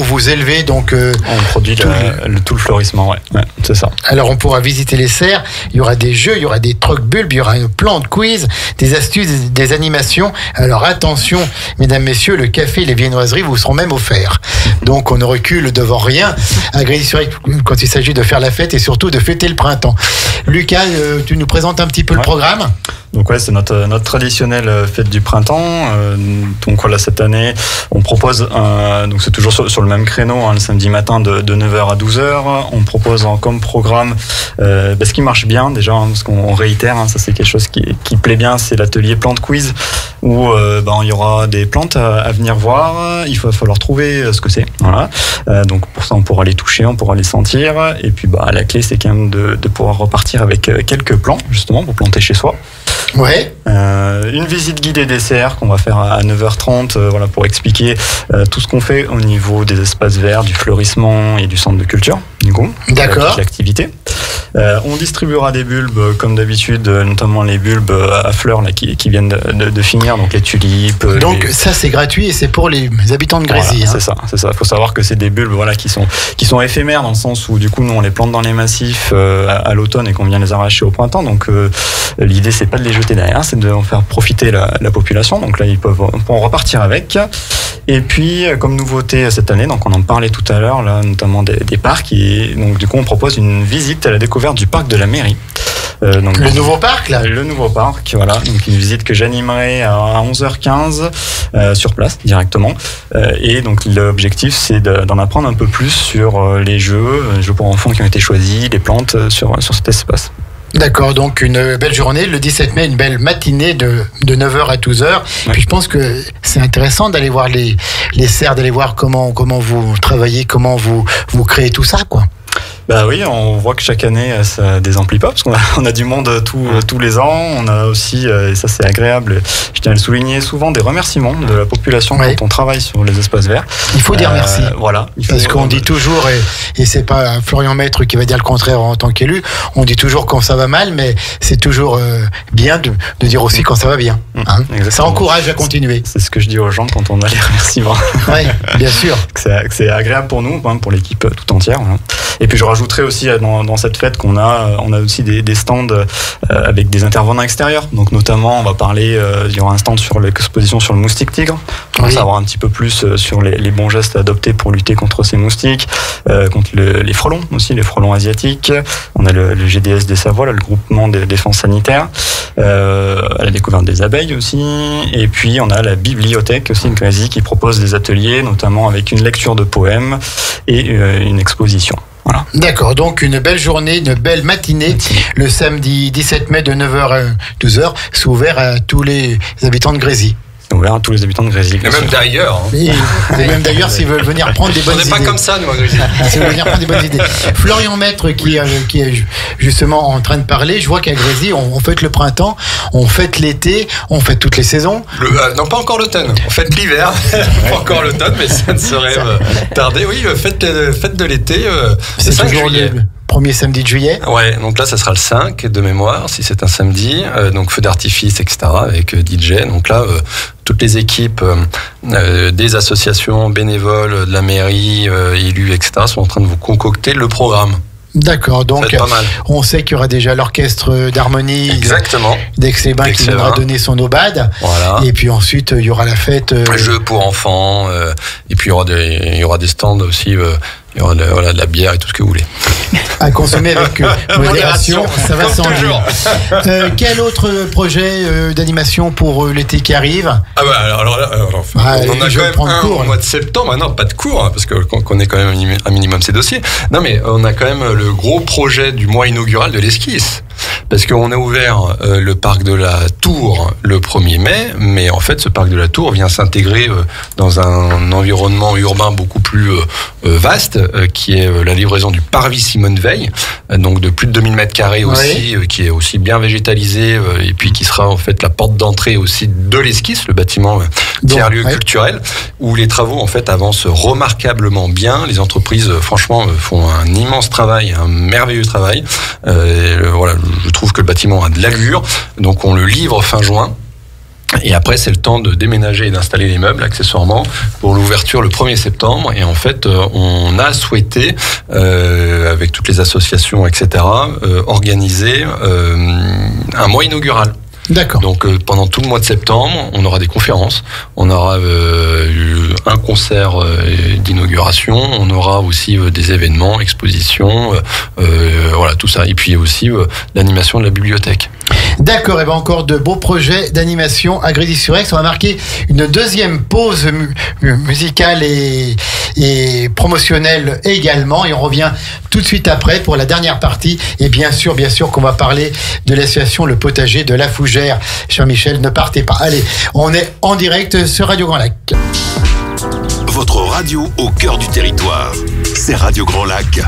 vous élevez donc... on produit tout le fleurissement, ouais, c'est ça. Alors on pourra visiter les serres, il y aura des jeux, il y aura des trucs bulbes, il y aura un plan de quiz, des astuces, des animations. Alors attention, mesdames, messieurs, le café et les viennoiseries vous seront même offerts. Donc on ne recule devant rien à Grésy-sur-Aix quand il s'agit de faire la fête et surtout de fêter le printemps. Lucas, tu nous présentes un petit peu le programme ? Donc ouais, c'est notre traditionnelle fête du printemps. Donc voilà, cette année, on propose donc c'est toujours sur le même créneau, le samedi matin de 9h à 12h. On propose comme programme ce qui marche bien déjà, parce qu'on réitère, ça c'est quelque chose qui plaît bien, c'est l'atelier plante quiz où il y aura des plantes à venir voir. Il va falloir trouver ce que c'est. Voilà. Donc pour ça, on pourra les toucher, on pourra les sentir. Et puis la clé, c'est quand même de pouvoir repartir avec quelques plants justement pour planter chez soi. Ouais. Une visite guidée des serres qu'on va faire à 9h30 pour expliquer tout ce qu'on fait au niveau des espaces verts, du fleurissement et du centre de culture. Du coup, d'accord. L'activité. On distribuera des bulbes comme d'habitude, notamment les bulbes à fleurs là, qui viennent de finir, donc les tulipes. Donc ça c'est gratuit et c'est pour les habitants de Grésy. Voilà, c'est ça. Il faut savoir que c'est des bulbes qui sont éphémères dans le sens où du coup nous on les plante dans les massifs à l'automne et qu'on vient les arracher au printemps. Donc l'idée c'est pas de les jeter derrière, c'est de en faire profiter la population. Donc là ils pourront repartir avec. Et puis comme nouveauté cette année, donc on en parlait tout à l'heure là, notamment des parcs. Et donc du coup on propose une visite à la découverte du parc de la mairie. Donc, le nouveau parc là. Le nouveau parc, voilà. Donc une visite que j'animerai à 11h15 sur place directement. Et donc l'objectif c'est d'en apprendre un peu plus sur les jeux pour enfants qui ont été choisis, les plantes sur cet espace. D'accord, donc une belle journée, le 17 mai, une belle matinée de 9h à 12h. Ouais. Puis je pense que c'est intéressant d'aller voir les serres, d'aller voir comment vous travaillez, comment vous créez tout ça, quoi. Bah oui, on voit que chaque année ça désemplit pas parce qu'on a du monde tous les ans. On a aussi, et ça c'est agréable, je tiens à le souligner, souvent des remerciements de la population quand on travaille sur les espaces verts. Il faut dire merci. Voilà. Parce qu'on dit toujours, et c'est pas Florian Maître qui va dire le contraire en tant qu'élu, on dit toujours quand ça va mal, mais c'est toujours bien de dire aussi quand ça va bien. Hein. Ça encourage à continuer. C'est ce que je dis aux gens quand on a les remerciements. Oui, bien sûr. que c'est agréable pour nous, pour l'équipe tout entière. Voilà. Et puis je rajouterai aussi dans cette fête qu'on a aussi des stands avec des intervenants extérieurs. Donc notamment, on va parler, il y aura un stand sur l'exposition sur le moustique tigre. On va savoir un petit peu plus sur les bons gestes adoptés pour lutter contre ces moustiques, contre les frelons aussi, les frelons asiatiques. On a le GDS des Savoies, le groupement de défense sanitaire, à la découverte des abeilles aussi. Et puis on a la bibliothèque aussi de Grésy qui propose des ateliers, notamment avec une lecture de poèmes et une exposition. Voilà. D'accord, donc une belle journée, une belle matinée, le samedi 17 mai de 9h à 12h, c'est ouvert à tous les habitants de Grésy. C'est ouvert à tous les habitants de Grésy. Et même d'ailleurs. Et même d'ailleurs s'ils veulent venir prendre des bonnes idées. On n'est pas comme ça, nous, à Grésy. S'ils veulent venir prendre des bonnes idées. Florian Maître qui est justement en train de parler, je vois qu'à Grésy, on fête le printemps, on fête l'été, on fête toutes les saisons. Non, pas encore l'automne. On fête l'hiver. Pas encore l'automne, mais ça ne saurait tarder. Oui, fête de l'été, c'est 5 juillet. Premier samedi de juillet. Ouais, donc là, ça sera le 5 de mémoire, si c'est un samedi. Donc feu d'artifice, etc., avec DJ. Donc là, toutes les équipes des associations bénévoles, de la mairie, élus, etc., sont en train de vous concocter le programme. D'accord, donc on sait qu'il y aura déjà l'orchestre d'harmonie. Exactement. d'Aix-les-Bains qui viendra donner son aubade. Voilà. Et puis ensuite, il y aura la fête. Jeux pour enfants. Et puis il y aura des stands aussi. Il y aura de la bière et tout ce que vous voulez. À consommer avec modération, ça va sans dire. Quel autre projet d'animation pour l'été qui arrive ? Ah bah alors on a quand même au mois de septembre. Non, pas de cours, parce qu'on connaît quand même un minimum ces dossiers. Non, mais on a quand même le gros projet du mois inaugural de l'esquisse. Parce qu'on a ouvert le parc de la Tour le 1er mai, mais en fait ce parc de la Tour vient s'intégrer dans un environnement urbain beaucoup plus vaste, qui est la livraison du parvis Simone Veil, donc de plus de 2000 m² aussi, qui est aussi bien végétalisé, et puis qui sera en fait la porte d'entrée aussi de l'esquisse, le bâtiment tiers-lieu culturel, où les travaux en fait avancent remarquablement bien. Les entreprises franchement font un immense travail, un merveilleux travail. Voilà, je trouve que le bâtiment a de l'allure, donc on le livre fin juin. Et après, c'est le temps de déménager et d'installer les meubles, accessoirement, pour l'ouverture le 1er septembre. Et en fait, on a souhaité, avec toutes les associations, etc., organiser un mois inaugural. D'accord. Donc pendant tout le mois de septembre, on aura des conférences, on aura un concert d'inauguration, on aura aussi des événements, expositions, voilà tout ça. Et puis aussi l'animation de la bibliothèque. D'accord, et bien encore de beaux projets d'animation à Grésy-sur-Aix. On va marquer une deuxième pause musicale et promotionnelle également. Et on revient tout de suite après pour la dernière partie. Et bien sûr qu'on va parler de l'association Le Potager de la Fougère. Cher Michel, ne partez pas. Allez, on est en direct sur Radio Grand Lac. Votre radio au cœur du territoire. C'est Radio Grand Lac.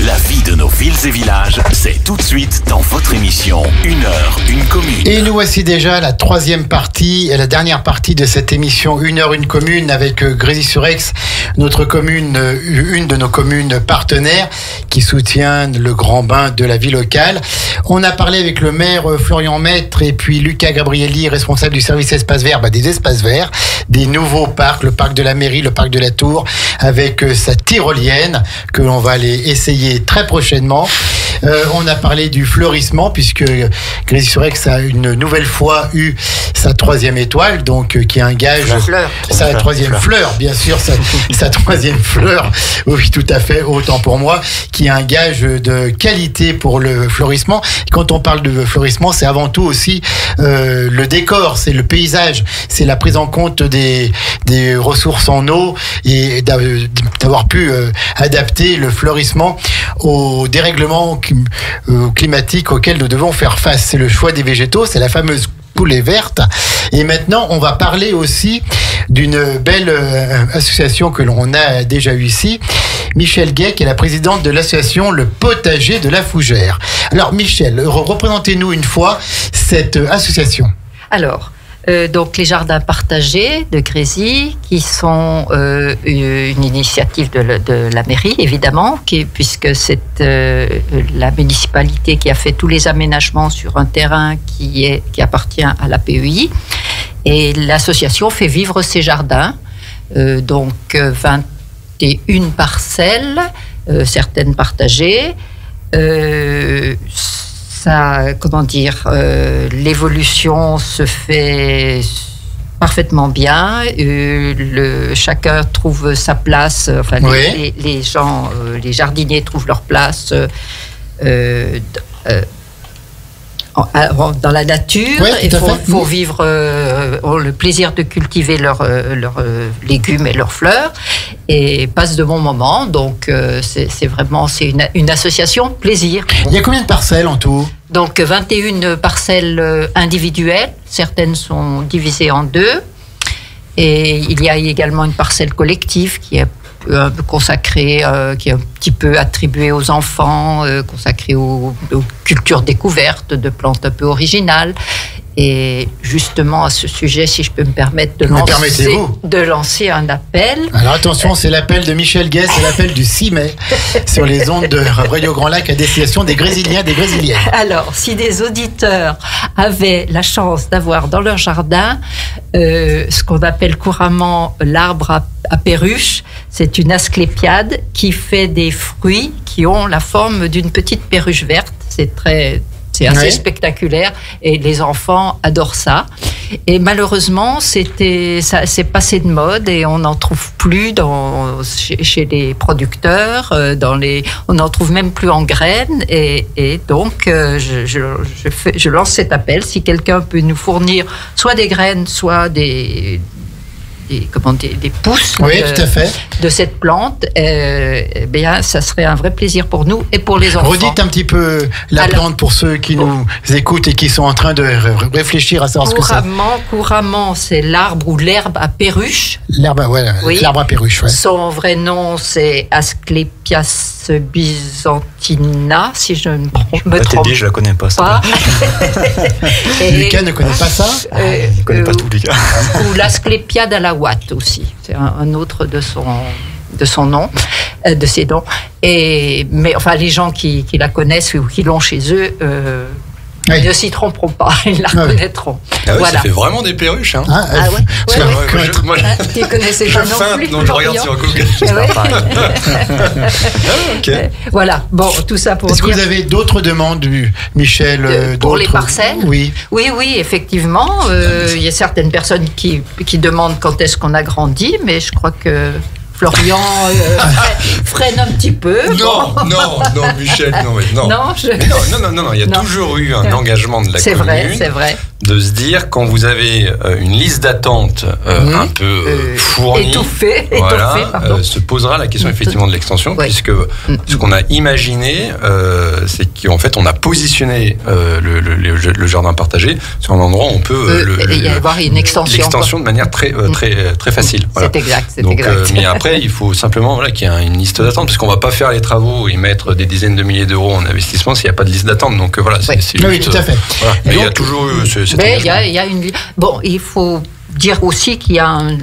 La vie de nos villes et villages, c'est tout de suite dans votre émission 1 heure, 1 commune. Et nous voici déjà à la troisième partie et la dernière partie de cette émission 1 heure, 1 commune avec Grésy-sur-Aix, notre commune, une de nos communes partenaires qui soutient le grand bain de la vie locale. On a parlé avec le maire Florian Maître et puis Lucas Gabrielli, responsable du service espace vert, des espaces verts, des nouveaux parcs, le parc de la mairie, le parc de la Tour, avec sa tyrolienne que l'on va aller essayer très prochainement. On a parlé du fleurissement puisque Grésy-sur-Aix a une nouvelle fois eu sa 3e étoile, donc qui est un gage. Sa 3e fleur, bien sûr, sa 3e fleur. Oui, tout à fait, autant pour moi, qui est un gage de qualité pour le fleurissement. Et quand on parle de fleurissement, c'est avant tout aussi le décor, c'est le paysage, c'est la prise en compte des ressources en eau et d'avoir pu adapter le fleurissement au dérèglement climatique auquel nous devons faire face. C'est le choix des végétaux, c'est la fameuse coulée verte. Et maintenant, on va parler aussi d'une belle association que l'on a déjà eue ici, Michel Guay, qui est la présidente de l'association Le Potager de la Fougère. Alors Michel, représentez-nous une fois cette association. Alors, donc les jardins partagés de Grésy, qui sont une initiative de la mairie, évidemment, puisque c'est la municipalité qui a fait tous les aménagements sur un terrain qui appartient à la PEI. Et l'association fait vivre ces jardins, donc 21 parcelles, certaines partagées. L'évolution se fait parfaitement bien. Chacun trouve sa place. Enfin, oui. Les gens, les jardiniers trouvent leur place dans la nature. Oui, il faut vivre le plaisir de cultiver leurs légumes et leurs fleurs et passe de bons moments. Donc c'est vraiment une association plaisir. Il y a combien de parcelles en tout ? Donc 21 parcelles individuelles, certaines sont divisées en 2 et il y a également une parcelle collective qui est un peu consacrée, qui est un petit peu attribuée aux enfants, consacrée aux cultures découvertes de plantes un peu originales. Et justement, à ce sujet, si je peux me permettre de lancer un appel. Alors attention, c'est l'appel de Michel Guay, c'est l'appel du 6 mai sur les ondes de Radio Grand Lac à destination des Grésiliens, des Grésiliennes. Alors, si des auditeurs avaient la chance d'avoir dans leur jardin ce qu'on appelle couramment l'arbre à perruche, c'est une asclépiade qui fait des fruits qui ont la forme d'une petite perruche verte. C'est assez spectaculaire et les enfants adorent ça. Et malheureusement, ça s'est passé de mode et on n'en trouve plus chez les producteurs. On n'en trouve même plus en graines. Et donc, je lance cet appel. Si quelqu'un peut nous fournir soit des graines, soit des pousses tout à fait. De cette plante, bien, ça serait un vrai plaisir pour nous et pour les enfants. Redites un petit peu la plante pour ceux qui nous écoutent et qui sont en train de réfléchir à savoir ce que c'est. Couramment, c'est l'arbre ou l'herbe à perruche. L'herbe à perruche, ouais. Son vrai nom, c'est Asclepias byzantina, si je ne me trompe je la connais pas, ça. Lucas ne connaît pas ça il ne connaît pas tout, Lucas. Ou l'Asclépiade à la ouate aussi, c'est un autre de son nom. de ces dons. Mais enfin, les gens qui la connaissent ou qui l'ont chez eux. Ils ne s'y tromperont pas, ils la reconnaîtront. Ah oui, voilà. Ça fait vraiment des perruches. Hein. Moi, tu ne connaissais pas non plus. Non, je regarde sur Google. Okay. Voilà, bon, tout ça pour dire... Est-ce que vous avez d'autres demandes, Michel pour les parcelles? Oui, effectivement. Il y a certaines personnes qui demandent quand est-ce qu'on agrandit, mais je crois que Florian freine un petit peu. Non, Michel, non. Non, il y a toujours eu un engagement de la commune. C'est vrai. De se dire, quand vous avez une liste d'attente un peu fournie, étouffée, se posera la question effectivement de l'extension, puisque ce qu'on a imaginé, c'est qu'en fait, on a positionné le jardin partagé sur un endroit où on peut y avoir une extension de manière très facile. Voilà. C'est exact. Mais après, il faut simplement qu'il y ait une liste d'attente, parce qu'on ne va pas faire les travaux et mettre des dizaines de milliers d'euros en investissement s'il n'y a pas de liste d'attente. Donc voilà, c'est juste, oui, tout à fait. Voilà. Mais il y a toujours eu mais il y a une... Bon, il faut dire aussi qu'il y a un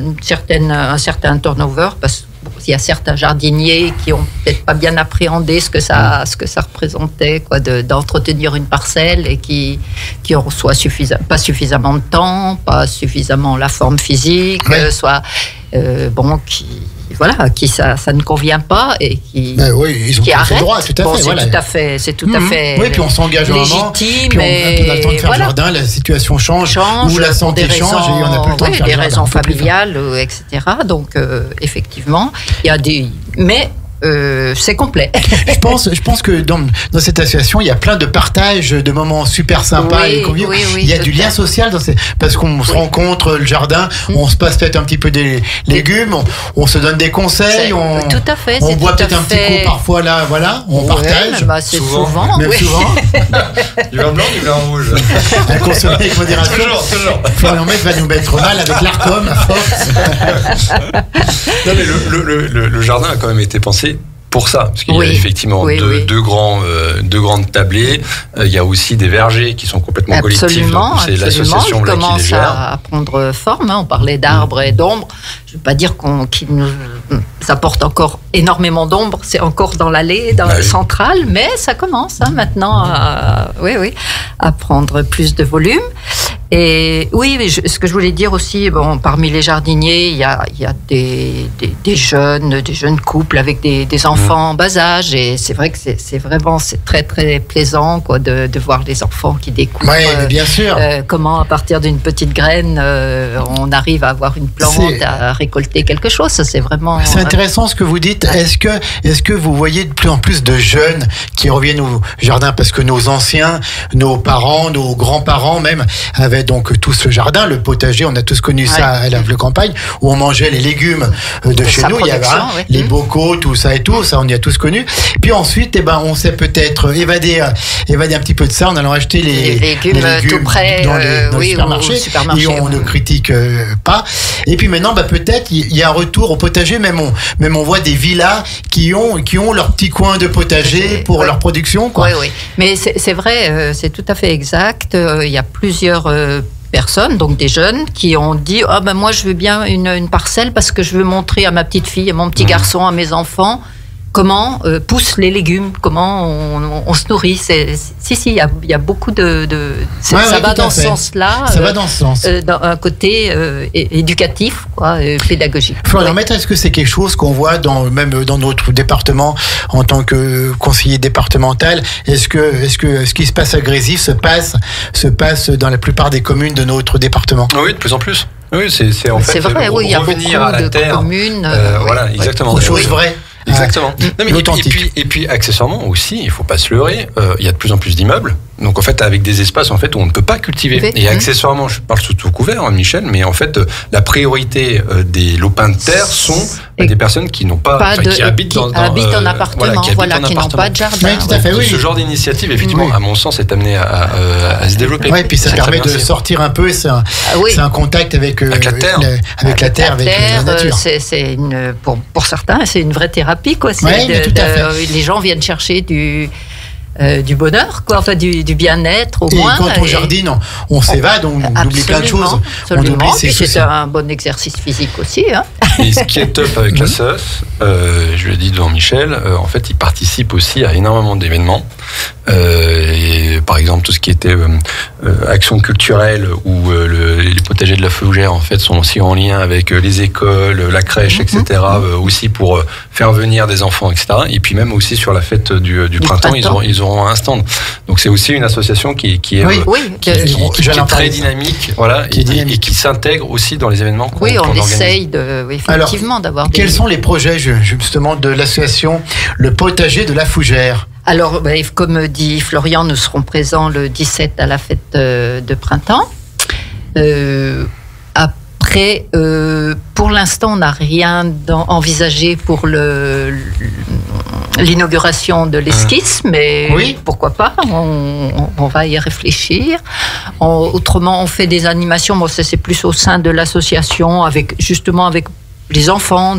certain turnover, parce qu'il y a certains jardiniers qui ont peut-être pas bien appréhendé ce que ça représentait, d'entretenir une parcelle, et qui ont soit pas suffisamment de temps, pas suffisamment la forme physique, soit qui ça ne convient pas et qui ils arrête. Droit, tout à fait. C'est tout à fait. Oui, puis on s'engage légitime. Puis on a le temps de faire le jardin, la situation change ou la santé change et on n'a plus le temps de faire des raisons familiales, etc. Donc effectivement, il y a des c'est complet. Je pense que dans cette association, il y a plein de partages, de moments super sympas et conviviaux. Il y a du lien social parce qu'on se rencontre, le jardin, on se passe peut-être un petit peu des légumes, on se donne des conseils, tout à fait, on boit peut-être un petit coup parfois là, on partage. C'est souvent. Même souvent. Du vin blanc, du vin rouge. À consommer avec modération. Toujours. Florian Metz va nous mettre mal avec l'Arcom à force. Non mais le jardin a quand même été pensé pour ça, parce qu'il y a effectivement deux grandes tablées. Il y a aussi des vergers qui sont complètement collectifs. C'est l'association qui commence à prendre forme. On parlait d'arbres et d'ombre. Je ne veux pas dire qu'ils nous apportent encore énormément d'ombre. C'est encore dans l'allée, centrale, mais ça commence maintenant à prendre plus de volume. Et ce que je voulais dire aussi, parmi les jardiniers, il y a des jeunes couples avec des enfants en bas âge, et c'est vrai que c'est très très plaisant de voir les enfants qui découvrent bien sûr. Comment à partir d'une petite graine on arrive à avoir une plante, à récolter quelque chose. Ça, c'est vraiment... C'est intéressant ce que vous dites. Est-ce que vous voyez de plus en plus de jeunes qui reviennent au jardin, parce que nos anciens, nos parents, nos grands-parents même avaient donc tous le jardin, le potager, on a tous connu ça à la campagne, où on mangeait les légumes de chez nous, il y avait les bocaux, tout ça et tout, ça on y a tous connu. Puis ensuite, on s'est peut-être évadé un petit peu de ça en allant acheter les légumes tout près dans les supermarchés, et on ne critique pas. Et puis maintenant, peut-être il y a un retour au potager, même on voit des villas qui ont leur petit coin de potager pour leur production. Oui. Mais c'est vrai, c'est tout à fait exact. Il y a plusieurs personnes, donc des jeunes, qui ont dit moi je veux bien une parcelle parce que je veux montrer à ma petite fille, à mon petit garçon, à mes enfants comment poussent les légumes, comment on se nourrit. Il y a beaucoup de ça va dans ce sens-là. Ça va dans ce sens. Dans un côté éducatif, pédagogique. Florian Metz, est-ce que c'est quelque chose qu'on voit même dans notre département en tant que conseiller départemental? Est-ce que ce qui se passe à Grésy se passe dans la plupart des communes de notre département? Oui, de plus en plus. Oui, c'est en fait vrai, il y a beaucoup de communes. Voilà, exactement. Chose vraie. Exactement. Et puis accessoirement aussi, il faut pas se leurrer, il y a de plus en plus d'immeubles. Donc en fait, avec des espaces où on ne peut pas cultiver. Et accessoirement, je parle sous tout couvert, Michel, mais en fait, la priorité des lopins de terre sont des personnes qui n'ont qui habitent en appartement, qui n'ont pas de jardin. Oui, tout à fait, Ce genre d'initiative, effectivement, à mon sens, est amené à se développer. Oui, et puis ça permet de sortir un peu. C'est un contact avec la terre, avec la nature. Pour certains, c'est une vraie thérapie, tout à fait. Les gens viennent chercher du bonheur, quoi, enfin du bien-être au moins. Et quand on jardine, on s'évade, on oublie plein de choses. Absolument. On oublie ses soucis. C'est un bon exercice physique aussi. Hein. Et ce qui est top avec la SOS, je l'ai dit devant Michel, en fait, il participe aussi à énormément d'événements. Et par exemple, tout ce qui était action culturelle ou les potagers de la Fougère, en fait, sont aussi en lien avec les écoles, la crèche, etc. Aussi pour faire venir des enfants, etc. Et puis même aussi sur la fête du printemps, ils auront un stand. Donc c'est aussi une association qui est très dynamique, voilà, et qui s'intègre aussi dans les événements qu'on organise. On essaye effectivement d'avoir. Quels sont les projets justement de l'association Le Potager de la Fougère? Alors, comme dit Florian, nous serons présents le 17 à la fête de printemps. Après, pour l'instant, on n'a rien envisagé pour l'inauguration de l'esquisse, mais pourquoi pas, on va y réfléchir. Autrement, on fait des animations, bon, ça c'est plus au sein de l'association, avec les enfants,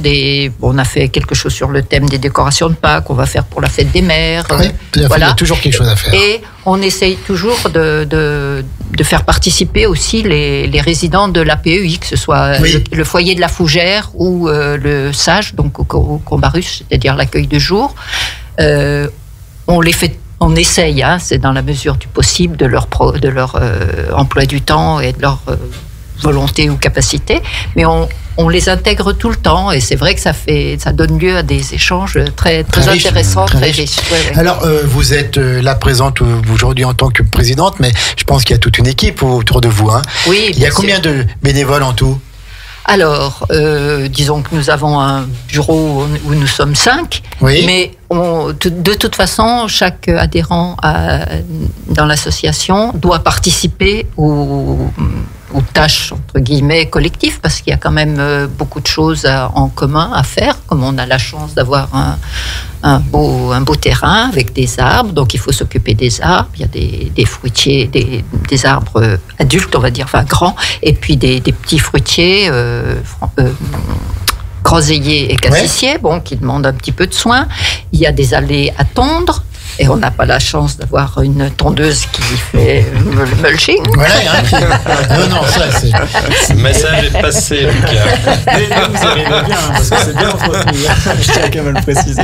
on a fait quelque chose sur le thème des décorations de Pâques, on va faire pour la fête des mères. Oui, il y a toujours quelque chose à faire. Et on essaye toujours de faire participer aussi les résidents de l'APEI, que ce soit le foyer de la Fougère ou le SAGE, donc au Combarus, c'est-à-dire l'accueil de jour. On essaye, c'est dans la mesure du possible, de leur emploi du temps et de leur volonté ou capacité, mais on les intègre tout le temps et c'est vrai que ça donne lieu à des échanges très intéressants, très riches. Alors, vous êtes là présente aujourd'hui en tant que présidente, mais je pense qu'il y a toute une équipe autour de vous. Hein. Oui. Il y a combien de bénévoles en tout? Alors, disons que nous avons un bureau où nous sommes 5, mais de toute façon, chaque adhérent dans l'association doit participer aux tâches, entre guillemets, collectives, parce qu'il y a quand même beaucoup de choses en commun à faire, comme on a la chance d'avoir un beau terrain avec des arbres, donc il faut s'occuper des arbres. Il y a des fruitiers, des arbres adultes, on va dire, enfin grands, et puis des petits fruitiers, groseilliers et cassissiers, qui demandent un petit peu de soin. Il y a des allées à tondre. Et on n'a pas la chance d'avoir une tondeuse qui fait le mulching. Voilà, non, ça c'est... Le message est passé, Lucas. Mais vous arrivez bien, parce que c'est bien entretenu. Je tiens quand même à le préciser.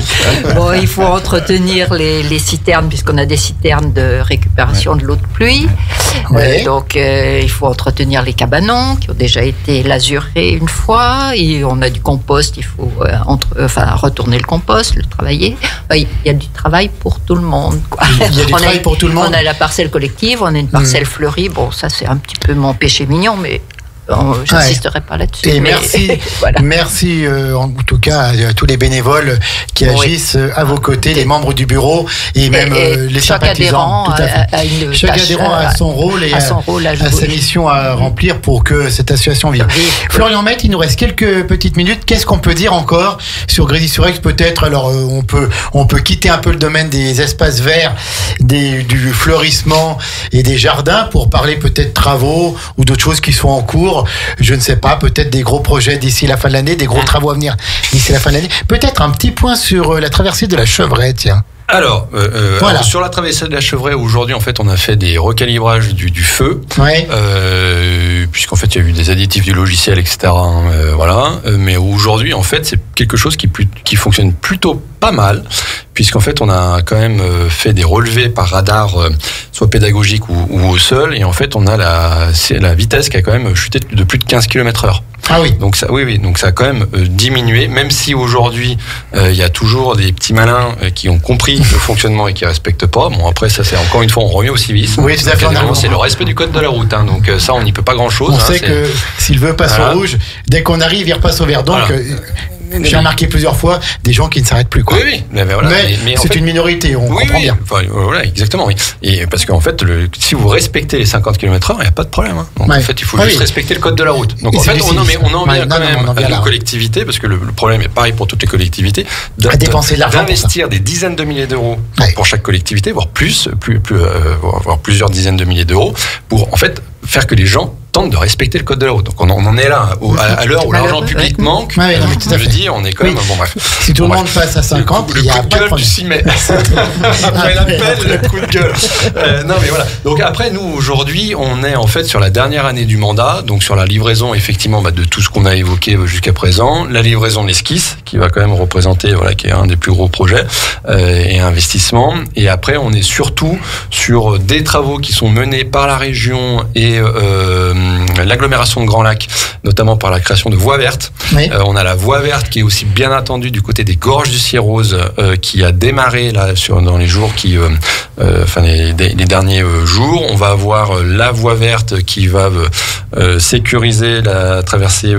Bon, il faut entretenir les citernes, puisqu'on a des citernes de récupération de l'eau de pluie. Donc, il faut entretenir les cabanons, qui ont déjà été lasurés une fois. Et on a du compost, il faut retourner le compost, le travailler. Il y a du travail pour tout le monde. Quoi. Il y a du travail pour tout le monde. On a la parcelle collective, on a une parcelle fleurie. Bon, ça c'est un petit peu mon péché mignon, mais j'insisterai pas là-dessus. Et merci en tout cas à tous les bénévoles qui agissent à vos côtés, les membres du bureau et même les sympathisants. Chaque adhérent a son rôle et a sa mission à remplir pour que cette association vive. Florian Maître, il nous reste quelques petites minutes. Qu'est-ce qu'on peut dire encore sur Grésy-sur-Aix peut-être? Alors on peut quitter un peu le domaine des espaces verts, du fleurissement et des jardins pour parler peut-être travaux ou d'autres choses qui sont en cours. Je ne sais pas, peut-être des gros projets d'ici la fin de l'année, des gros travaux à venir d'ici la fin de l'année. Peut-être un petit point sur la traversée de la Chevraie, tiens. Alors, sur la traversée de la Chevraie, aujourd'hui, en fait, on a fait des recalibrages du feu, puisqu'en fait, il y a eu des additifs du logiciel, etc. Mais aujourd'hui, en fait, c'est quelque chose qui fonctionne plutôt pas mal, puisqu'en fait, on a quand même fait des relevés par radar, soit pédagogiques ou au sol, et en fait, on a la vitesse qui a quand même chuté de plus de 15 km/h. Ah oui. Donc ça a quand même diminué, même si aujourd'hui il y a toujours des petits malins qui ont compris le fonctionnement et qui respectent pas. Bon, après ça c'est encore une fois on revient au civisme. Oui, tout à fait. C'est le respect du code de la route, donc ça on n'y peut pas grand chose. On sait que s'il veut passer au rouge, dès qu'on arrive il repasse au vert. Donc j'ai remarqué plusieurs fois des gens qui ne s'arrêtent plus. Quoi. Oui. Mais c'est une minorité, on comprend bien. Enfin, voilà, exactement. Oui. Et parce qu'en fait, si vous respectez les 50 km/h, il n'y a pas de problème. Hein. Donc en fait, il faut juste respecter le code de la route. Donc en fait, on en vient quand même à nos collectivités, parce que le problème est pareil pour toutes les collectivités, d'investir des dizaines de milliers d'euros pour chaque collectivité, voire plusieurs dizaines de milliers d'euros, pour en fait faire que les gens tente de respecter le code de la route. Donc on en est là, à l'heure où l'argent public manque. Je dis, on est quand même. Bon, bref. Si tout le monde passe à 50, il y a coup de gueule du 6 mai. Après l'appel, le coup de gueule. Non, mais voilà. Donc après, nous, aujourd'hui, on est en fait sur la dernière année du mandat, donc sur la livraison, effectivement, de tout ce qu'on a évoqué jusqu'à présent. La livraison de l'esquisse, qui va quand même représenter, qui est un des plus gros projets et investissements. Et après, on est surtout sur des travaux qui sont menés par la région et l'agglomération de Grand Lac, notamment par la création de voies vertes. Oui. On a la voie verte qui est aussi bien attendue du côté des Gorges du Cierrose, qui a démarré là dans les jours les derniers jours. On va avoir la voie verte qui va sécuriser la traversée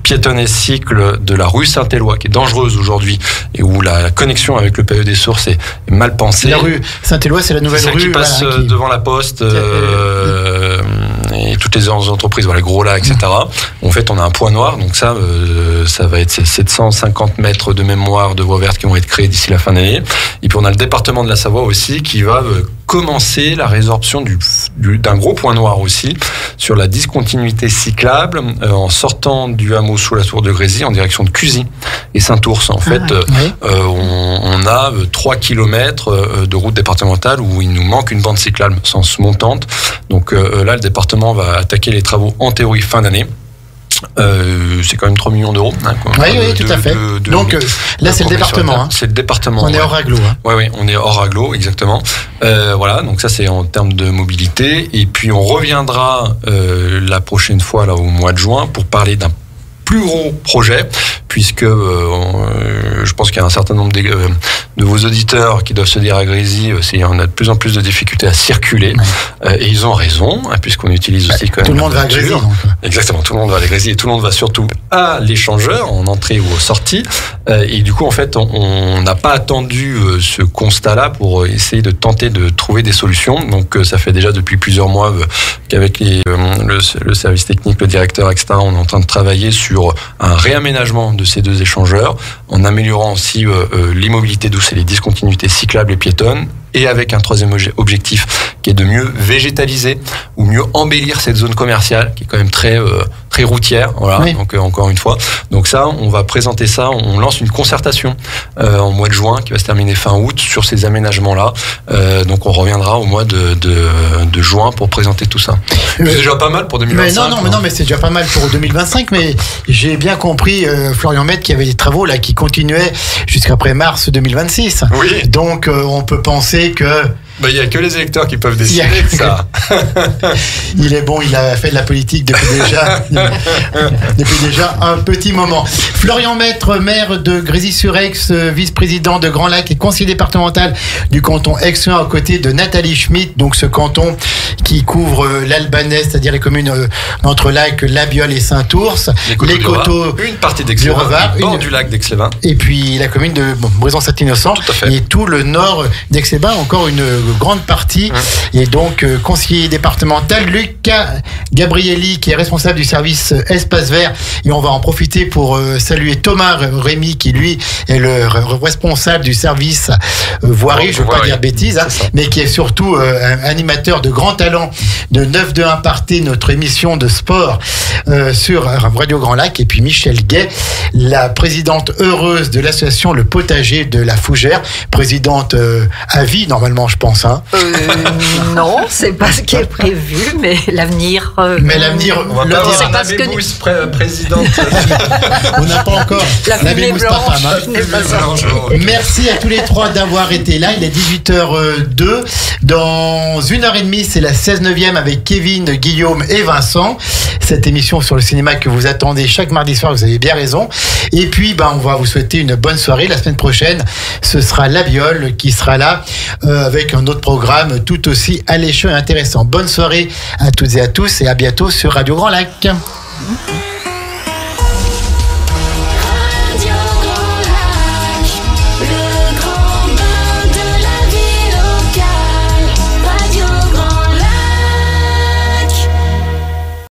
piétonne et cycle de la rue Saint-Éloi, qui est dangereuse aujourd'hui et où la connexion avec le PE des Sources est mal pensée. La rue Saint-Éloi, c'est la nouvelle rue qui passe devant la Poste et toutes les entreprises, les gros là, etc. En fait, on a un point noir, donc ça va être ces 750 mètres de mémoire de voies vertes qui vont être créés d'ici la fin d'année. Et puis on a le département de la Savoie aussi qui va commencer la résorption d'un gros point noir aussi sur la discontinuité cyclable en sortant du hameau sous la tour de Grésy en direction de Cusy et Saint-Ours. En fait, on a 3 km de route départementale où il nous manque une bande cyclable sens montante. Donc là, le département va attaquer les travaux en théorie fin d'année. C'est quand même 3 millions d'euros. Oui, tout à fait. Donc là, c'est le département. C'est le département. On est hors agglo. Oui, on est hors agglo, exactement. Voilà, donc ça, c'est en termes de mobilité. Et puis, on reviendra la prochaine fois, là, au mois de juin, pour parler d'un plus gros projet, puisque je pense qu'il y a un certain nombre de vos auditeurs qui doivent se dire à Grésy, on a de plus en plus de difficultés à circuler, et ils ont raison, puisqu'on utilise aussi quand même... Tout le monde va à Grésy. Exactement, tout le monde va à Grésy, et tout le monde va surtout à l'échangeur, en entrée ou en sortie, et du coup, en fait, on n'a pas attendu ce constat-là pour essayer de tenter de trouver des solutions. Donc, ça fait déjà depuis plusieurs mois qu'avec le service technique, le directeur, etc., on est en train de travailler sur un réaménagement de ces deux échangeurs, en améliorant aussi l'immobilité douce et les discontinuités cyclables et piétonnes, et avec un troisième objectif qui est de mieux végétaliser ou mieux embellir cette zone commerciale qui est quand même très routière. Voilà. Oui. Donc encore une fois, donc ça, on va présenter ça. On lance une concertation en mois de juin qui va se terminer fin août sur ces aménagements-là. Donc on reviendra au mois de juin pour présenter tout ça. C'est déjà pas mal pour 2025. Mais c'est déjà pas mal pour 2025. Mais j'ai bien compris, Florian Maître, qu'il y avait des travaux là qui continuaient jusqu'après mars 2026. Oui. Donc on peut penser que... Il n'y a que les électeurs qui peuvent décider de ça. Il est bon, il a fait de la politique depuis déjà un petit moment. Florian Maître, maire de Grésy-sur-Aix, vice-président de Grand Lac et conseiller départemental du canton Aix-1 aux côtés de Nathalie Schmitt, donc ce canton qui couvre l'Albanais, c'est-à-dire les communes entre Lac, Labiole et Saint-Ours. Les coteaux, une partie d'Aix-les-Bains, le bord du lac d'Aix-les-Bains. Et puis la commune de Brison-Saint-Innocent et tout le nord d'Aix-les-Bains, encore une grande partie. Et donc conseiller départemental Lucas Gabrielli, qui est responsable du service Espace Vert, et on va en profiter pour saluer Thomas Rémy, qui lui est le responsable du service voirie, je ne veux pas dire bêtises, mais qui est surtout un animateur de grand talent de 9-2-1 Partez, notre émission de sport sur Radio Grand Lac. Et puis Michel Gay, la présidente heureuse de l'association Le Potager de la Fougère, présidente à vie normalement, je pense. Non, c'est pas ce qui est prévu, mais l'avenir. Mais l'avenir, on va pas avoir la Bébousse présidente. On n'a pas encore la Bébousse pas femme. Merci à tous les trois d'avoir été là. Il est 18h02. Dans 1h30, c'est la 16e avec Kevin, Guillaume et Vincent. Cette émission sur le cinéma que vous attendez chaque mardi soir, vous avez bien raison. Et puis, on va vous souhaiter une bonne soirée. La semaine prochaine, ce sera Labiole qui sera là avec un autre programme tout aussi alléchant et intéressant. Bonne soirée à toutes et à tous et à bientôt sur Radio Grand Lac.